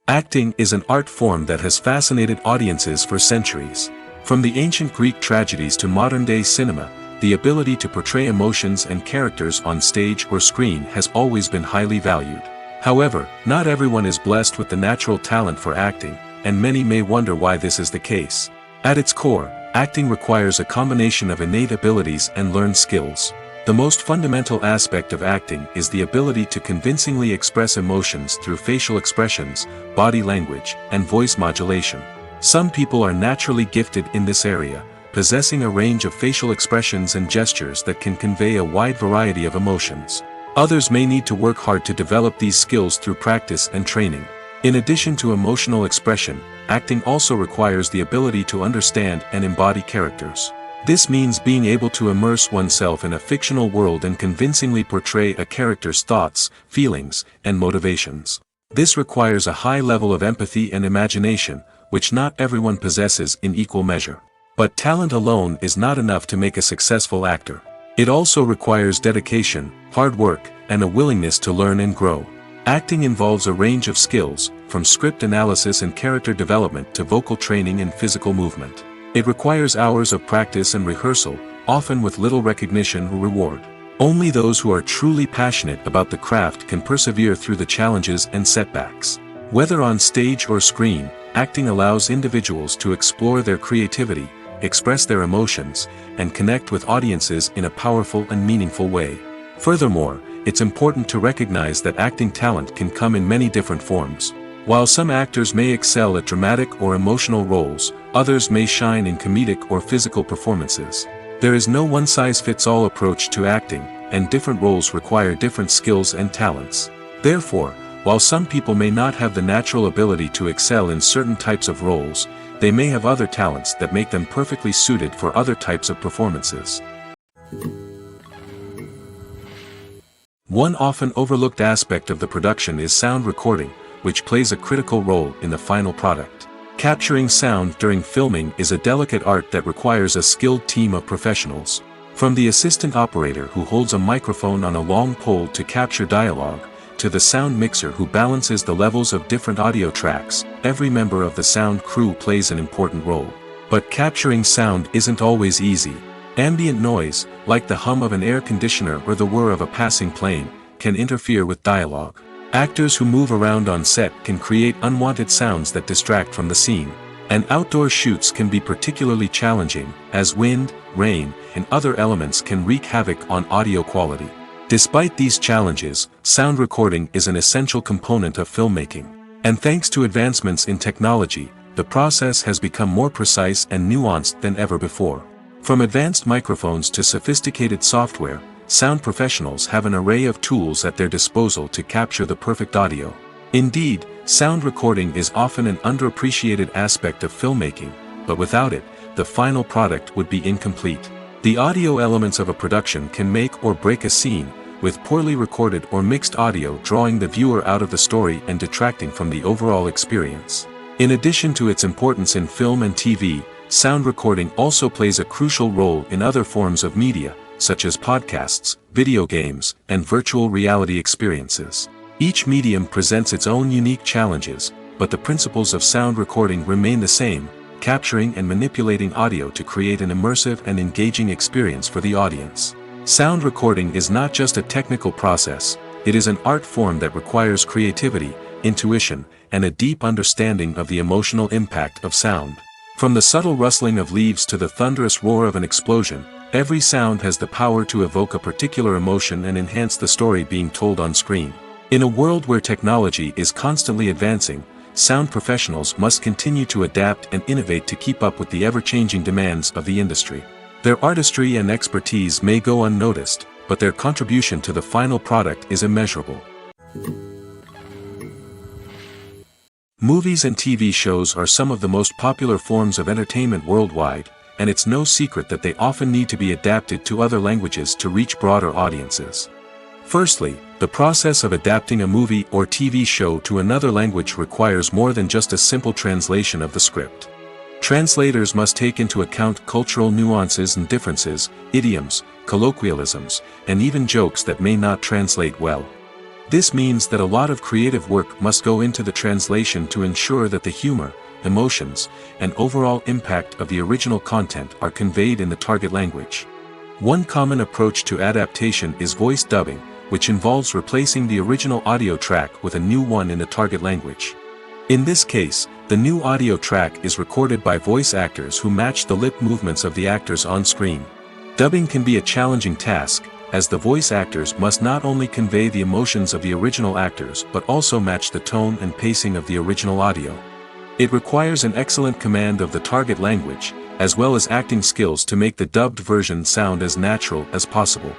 Acting is an art form that has fascinated audiences for centuries. From the ancient Greek tragedies to modern-day cinema, the ability to portray emotions and characters on stage or screen has always been highly valued. However, not everyone is blessed with the natural talent for acting, and many may wonder why this is the case. At its core, acting requires a combination of innate abilities and learned skills. The most fundamental aspect of acting is the ability to convincingly express emotions through facial expressions, body language, and voice modulation. Some people are naturally gifted in this area, possessing a range of facial expressions and gestures that can convey a wide variety of emotions. Others may need to work hard to develop these skills through practice and training. In addition to emotional expression, acting also requires the ability to understand and embody characters. This means being able to immerse oneself in a fictional world and convincingly portray a character's thoughts, feelings, and motivations. This requires a high level of empathy and imagination, which not everyone possesses in equal measure. But talent alone is not enough to make a successful actor. It also requires dedication, hard work, and a willingness to learn and grow. Acting involves a range of skills, from script analysis and character development to vocal training and physical movement. It requires hours of practice and rehearsal, often with little recognition or reward. Only those who are truly passionate about the craft can persevere through the challenges and setbacks. Whether on stage or screen, acting allows individuals to explore their creativity, express their emotions, and connect with audiences in a powerful and meaningful way. Furthermore, it's important to recognize that acting talent can come in many different forms. While some actors may excel at dramatic or emotional roles, others may shine in comedic or physical performances. There is no one-size-fits-all approach to acting, and different roles require different skills and talents. Therefore, while some people may not have the natural ability to excel in certain types of roles, they may have other talents that make them perfectly suited for other types of performances. One often overlooked aspect of the production is sound recording, which plays a critical role in the final product. Capturing sound during filming is a delicate art that requires a skilled team of professionals. From the assistant operator who holds a microphone on a long pole to capture dialogue, to the sound mixer who balances the levels of different audio tracks, every member of the sound crew plays an important role. But capturing sound isn't always easy. Ambient noise, like the hum of an air conditioner or the whir of a passing plane, can interfere with dialogue. Actors who move around on set can create unwanted sounds that distract from the scene. And outdoor shoots can be particularly challenging, as wind, rain, and other elements can wreak havoc on audio quality. Despite these challenges, sound recording is an essential component of filmmaking. And thanks to advancements in technology, the process has become more precise and nuanced than ever before. From advanced microphones to sophisticated software, sound professionals have an array of tools at their disposal to capture the perfect audio. Indeed, sound recording is often an underappreciated aspect of filmmaking, but without it, the final product would be incomplete. The audio elements of a production can make or break a scene, with poorly recorded or mixed audio drawing the viewer out of the story and detracting from the overall experience. In addition to its importance in film and TV, sound recording also plays a crucial role in other forms of media, such as podcasts, video games, and virtual reality experiences. Each medium presents its own unique challenges, but the principles of sound recording remain the same, capturing and manipulating audio to create an immersive and engaging experience for the audience. Sound recording is not just a technical process, it is an art form that requires creativity, intuition, and a deep understanding of the emotional impact of sound. From the subtle rustling of leaves to the thunderous roar of an explosion, every sound has the power to evoke a particular emotion and enhance the story being told on screen. In a world where technology is constantly advancing, sound professionals must continue to adapt and innovate to keep up with the ever-changing demands of the industry. Their artistry and expertise may go unnoticed, but their contribution to the final product is immeasurable. Movies and TV shows are some of the most popular forms of entertainment worldwide, and it's no secret that they often need to be adapted to other languages to reach broader audiences. Firstly, the process of adapting a movie or TV show to another language requires more than just a simple translation of the script. Translators must take into account cultural nuances and differences, idioms, colloquialisms, and even jokes that may not translate well. This means that a lot of creative work must go into the translation to ensure that the humor, emotions, and overall impact of the original content are conveyed in the target language. One common approach to adaptation is voice dubbing, which involves replacing the original audio track with a new one in the target language. In this case, the new audio track is recorded by voice actors who match the lip movements of the actors on screen. Dubbing can be a challenging task, as the voice actors must not only convey the emotions of the original actors but also match the tone and pacing of the original audio. It requires an excellent command of the target language, as well as acting skills to make the dubbed version sound as natural as possible.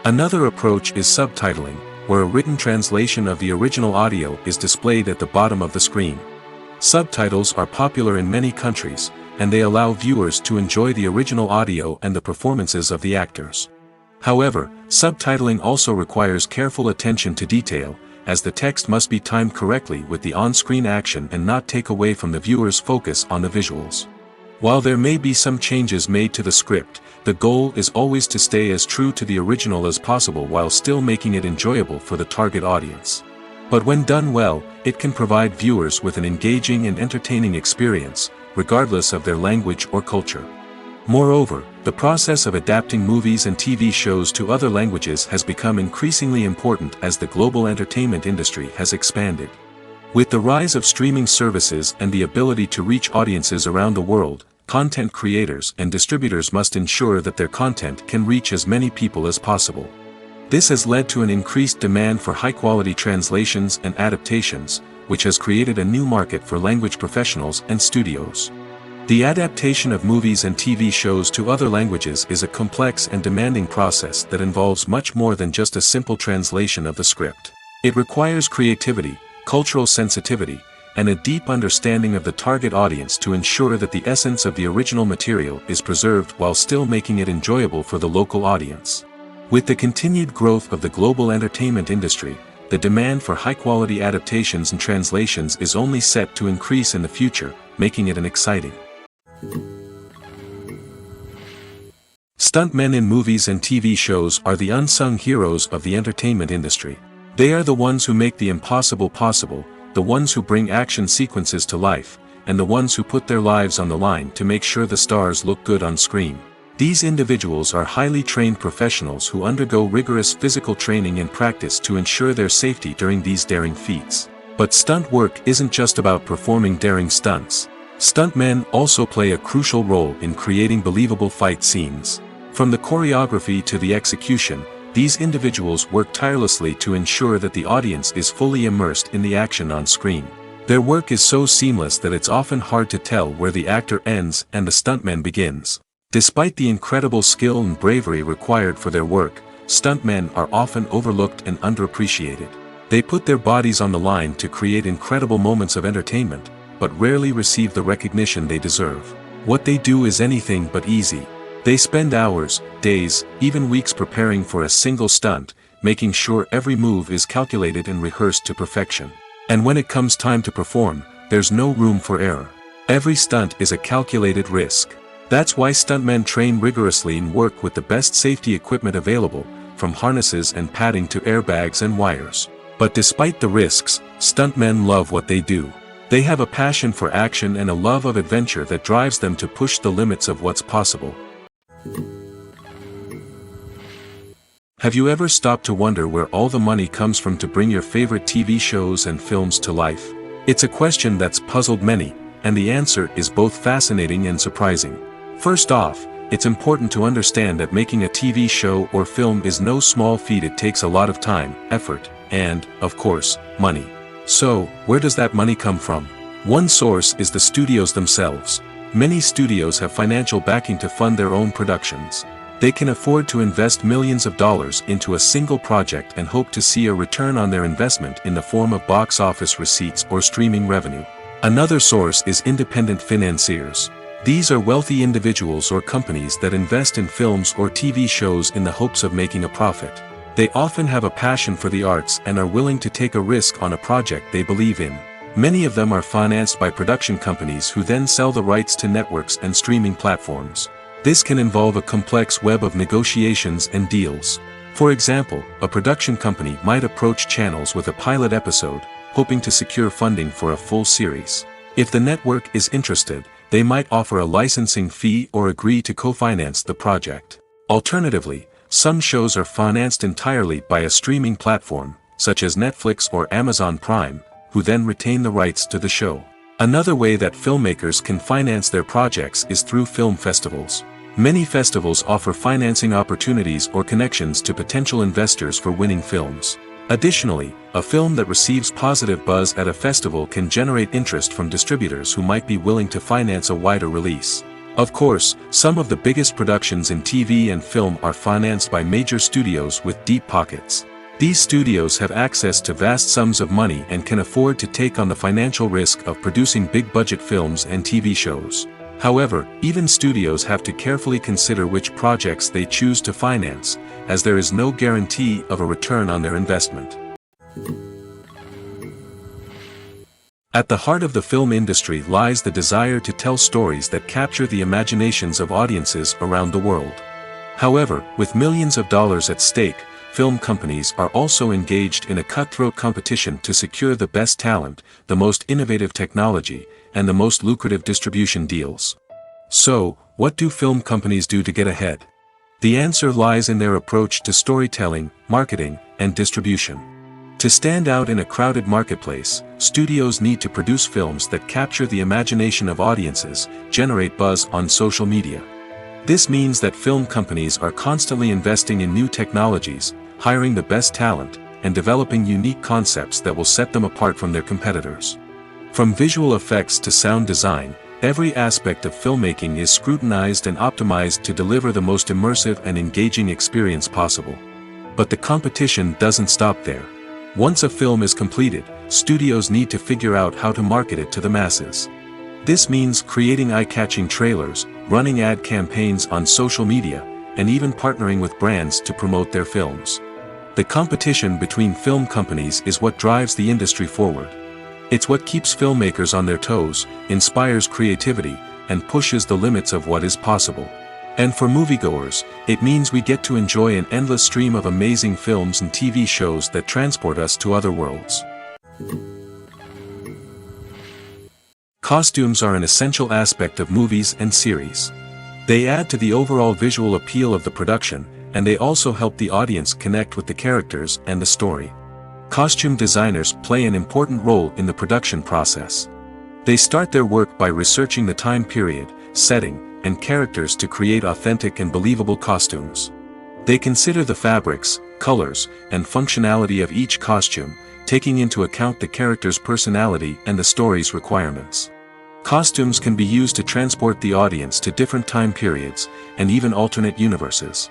Another approach is subtitling, where a written translation of the original audio is displayed at the bottom of the screen. Subtitles are popular in many countries, and they allow viewers to enjoy the original audio and the performances of the actors. However, subtitling also requires careful attention to detail, as the text must be timed correctly with the on-screen action and not take away from the viewer's focus on the visuals. While there may be some changes made to the script, the goal is always to stay as true to the original as possible while still making it enjoyable for the target audience. But when done well, it can provide viewers with an engaging and entertaining experience, regardless of their language or culture. Moreover, the process of adapting movies and TV shows to other languages has become increasingly important as the global entertainment industry has expanded. With the rise of streaming services and the ability to reach audiences around the world, content creators and distributors must ensure that their content can reach as many people as possible. This has led to an increased demand for high-quality translations and adaptations, which has created a new market for language professionals and studios. The adaptation of movies and TV shows to other languages is a complex and demanding process that involves much more than just a simple translation of the script. It requires creativity, cultural sensitivity, and a deep understanding of the target audience to ensure that the essence of the original material is preserved while still making it enjoyable for the local audience. With the continued growth of the global entertainment industry, the demand for high-quality adaptations and translations is only set to increase in the future, making it an exciting. Stuntmen in movies and TV shows are the unsung heroes of the entertainment industry. They are the ones who make the impossible possible, the ones who bring action sequences to life, and the ones who put their lives on the line to make sure the stars look good on screen. These individuals are highly trained professionals who undergo rigorous physical training and practice to ensure their safety during these daring feats. But stunt work isn't just about performing daring stunts. Stuntmen also play a crucial role in creating believable fight scenes. From the choreography to the execution, these individuals work tirelessly to ensure that the audience is fully immersed in the action on screen. Their work is so seamless that it's often hard to tell where the actor ends and the stuntman begins. Despite the incredible skill and bravery required for their work, stuntmen are often overlooked and underappreciated. They put their bodies on the line to create incredible moments of entertainment, but rarely receive the recognition they deserve. What they do is anything but easy. They spend hours, days, even weeks preparing for a single stunt, making sure every move is calculated and rehearsed to perfection. And when it comes time to perform, there's no room for error. Every stunt is a calculated risk. That's why stuntmen train rigorously and work with the best safety equipment available, from harnesses and padding to airbags and wires. But despite the risks, stuntmen love what they do. They have a passion for action and a love of adventure that drives them to push the limits of what's possible. Have you ever stopped to wonder where all the money comes from to bring your favorite TV shows and films to life? It's a question that's puzzled many, and the answer is both fascinating and surprising. First off, it's important to understand that making a TV show or film is no small feat. It takes a lot of time, effort, and, of course, money. So, where does that money come from? One source is the studios themselves. Many studios have financial backing to fund their own productions. They can afford to invest millions of dollars into a single project and hope to see a return on their investment in the form of box office receipts or streaming revenue. Another source is independent financiers. These are wealthy individuals or companies that invest in films or TV shows in the hopes of making a profit. They often have a passion for the arts and are willing to take a risk on a project they believe in. Many of them are financed by production companies who then sell the rights to networks and streaming platforms. This can involve a complex web of negotiations and deals. For example, a production company might approach channels with a pilot episode, hoping to secure funding for a full series. If the network is interested, they might offer a licensing fee or agree to co-finance the project. Alternatively, some shows are financed entirely by a streaming platform, such as Netflix or Amazon Prime, who then retain the rights to the show. Another way that filmmakers can finance their projects is through film festivals. Many festivals offer financing opportunities or connections to potential investors for winning films. Additionally, a film that receives positive buzz at a festival can generate interest from distributors who might be willing to finance a wider release. Of course, some of the biggest productions in TV and film are financed by major studios with deep pockets. These studios have access to vast sums of money and can afford to take on the financial risk of producing big-budget films and TV shows. However, even studios have to carefully consider which projects they choose to finance, as there is no guarantee of a return on their investment. At the heart of the film industry lies the desire to tell stories that capture the imaginations of audiences around the world. However, with millions of dollars at stake, film companies are also engaged in a cutthroat competition to secure the best talent, the most innovative technology, and the most lucrative distribution deals. So, what do film companies do to get ahead? The answer lies in their approach to storytelling, marketing, and distribution. To stand out in a crowded marketplace, studios need to produce films that capture the imagination of audiences, generate buzz on social media. This means that film companies are constantly investing in new technologies, hiring the best talent, and developing unique concepts that will set them apart from their competitors. From visual effects to sound design, every aspect of filmmaking is scrutinized and optimized to deliver the most immersive and engaging experience possible. But the competition doesn't stop there. Once a film is completed, studios need to figure out how to market it to the masses. This means creating eye-catching trailers, running ad campaigns on social media, and even partnering with brands to promote their films. The competition between film companies is what drives the industry forward. It's what keeps filmmakers on their toes, inspires creativity, and pushes the limits of what is possible. And for moviegoers, it means we get to enjoy an endless stream of amazing films and TV shows that transport us to other worlds. Costumes are an essential aspect of movies and series. They add to the overall visual appeal of the production, and they also help the audience connect with the characters and the story. Costume designers play an important role in the production process. They start their work by researching the time period, setting, and characters to create authentic and believable costumes. They consider the fabrics, colors, and functionality of each costume, taking into account the character's personality and the story's requirements. Costumes can be used to transport the audience to different time periods, and even alternate universes.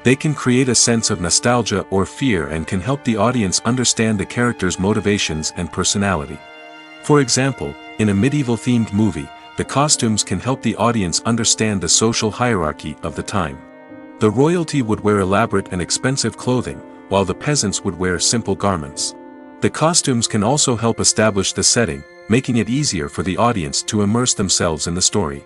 They can create a sense of nostalgia or fear and can help the audience understand the character's motivations and personality. For example, in a medieval-themed movie, the costumes can help the audience understand the social hierarchy of the time. The royalty would wear elaborate and expensive clothing, while the peasants would wear simple garments. The costumes can also help establish the setting, making it easier for the audience to immerse themselves in the story.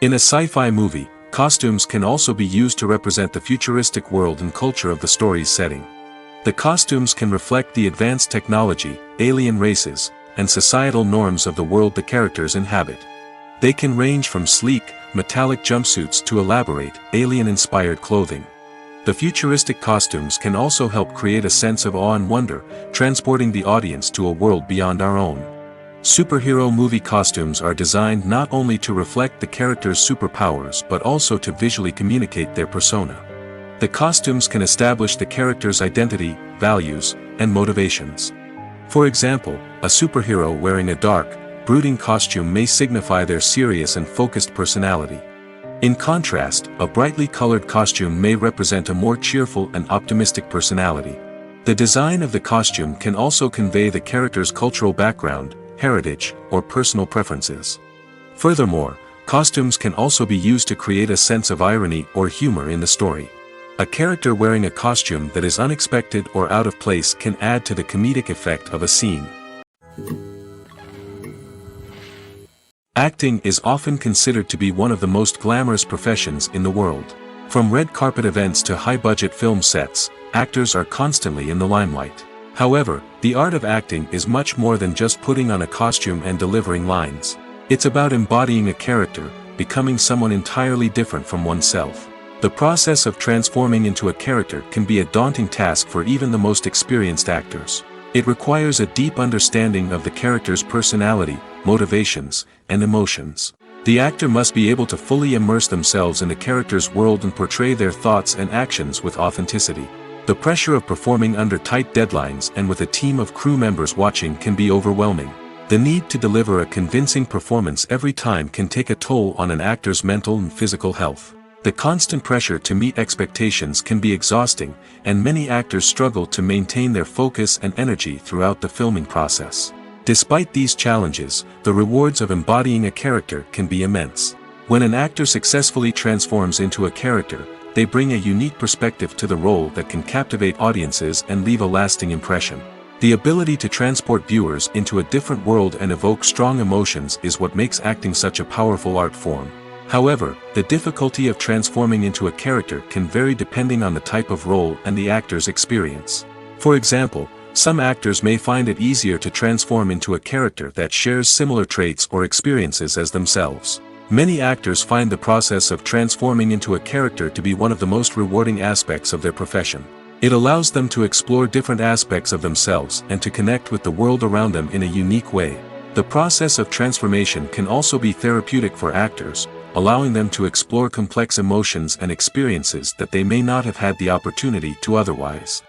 In a sci-fi movie, costumes can also be used to represent the futuristic world and culture of the story's setting. The costumes can reflect the advanced technology, alien races, and societal norms of the world the characters inhabit. They can range from sleek, metallic jumpsuits to elaborate, alien-inspired clothing. The futuristic costumes can also help create a sense of awe and wonder, transporting the audience to a world beyond our own. Superhero movie costumes are designed not only to reflect the character's superpowers but also to visually communicate their persona. The costumes can establish the character's identity, values, and motivations. For example, a superhero wearing a dark, brooding costume may signify their serious and focused personality. In contrast, a brightly colored costume may represent a more cheerful and optimistic personality. The design of the costume can also convey the character's cultural background, heritage, or personal preferences. Furthermore, costumes can also be used to create a sense of irony or humor in the story. A character wearing a costume that is unexpected or out of place can add to the comedic effect of a scene. Acting is often considered to be one of the most glamorous professions in the world. From red carpet events to high-budget film sets, actors are constantly in the limelight. However, the art of acting is much more than just putting on a costume and delivering lines. It's about embodying a character, becoming someone entirely different from oneself. The process of transforming into a character can be a daunting task for even the most experienced actors. It requires a deep understanding of the character's personality, motivations, and emotions. The actor must be able to fully immerse themselves in the character's world and portray their thoughts and actions with authenticity. The pressure of performing under tight deadlines and with a team of crew members watching can be overwhelming. The need to deliver a convincing performance every time can take a toll on an actor's mental and physical health. The constant pressure to meet expectations can be exhausting, and many actors struggle to maintain their focus and energy throughout the filming process. Despite these challenges, the rewards of embodying a character can be immense. When an actor successfully transforms into a character, they bring a unique perspective to the role that can captivate audiences and leave a lasting impression. The ability to transport viewers into a different world and evoke strong emotions is what makes acting such a powerful art form. However, the difficulty of transforming into a character can vary depending on the type of role and the actor's experience. For example, some actors may find it easier to transform into a character that shares similar traits or experiences as themselves. Many actors find the process of transforming into a character to be one of the most rewarding aspects of their profession. It allows them to explore different aspects of themselves and to connect with the world around them in a unique way. The process of transformation can also be therapeutic for actors, allowing them to explore complex emotions and experiences that they may not have had the opportunity to otherwise.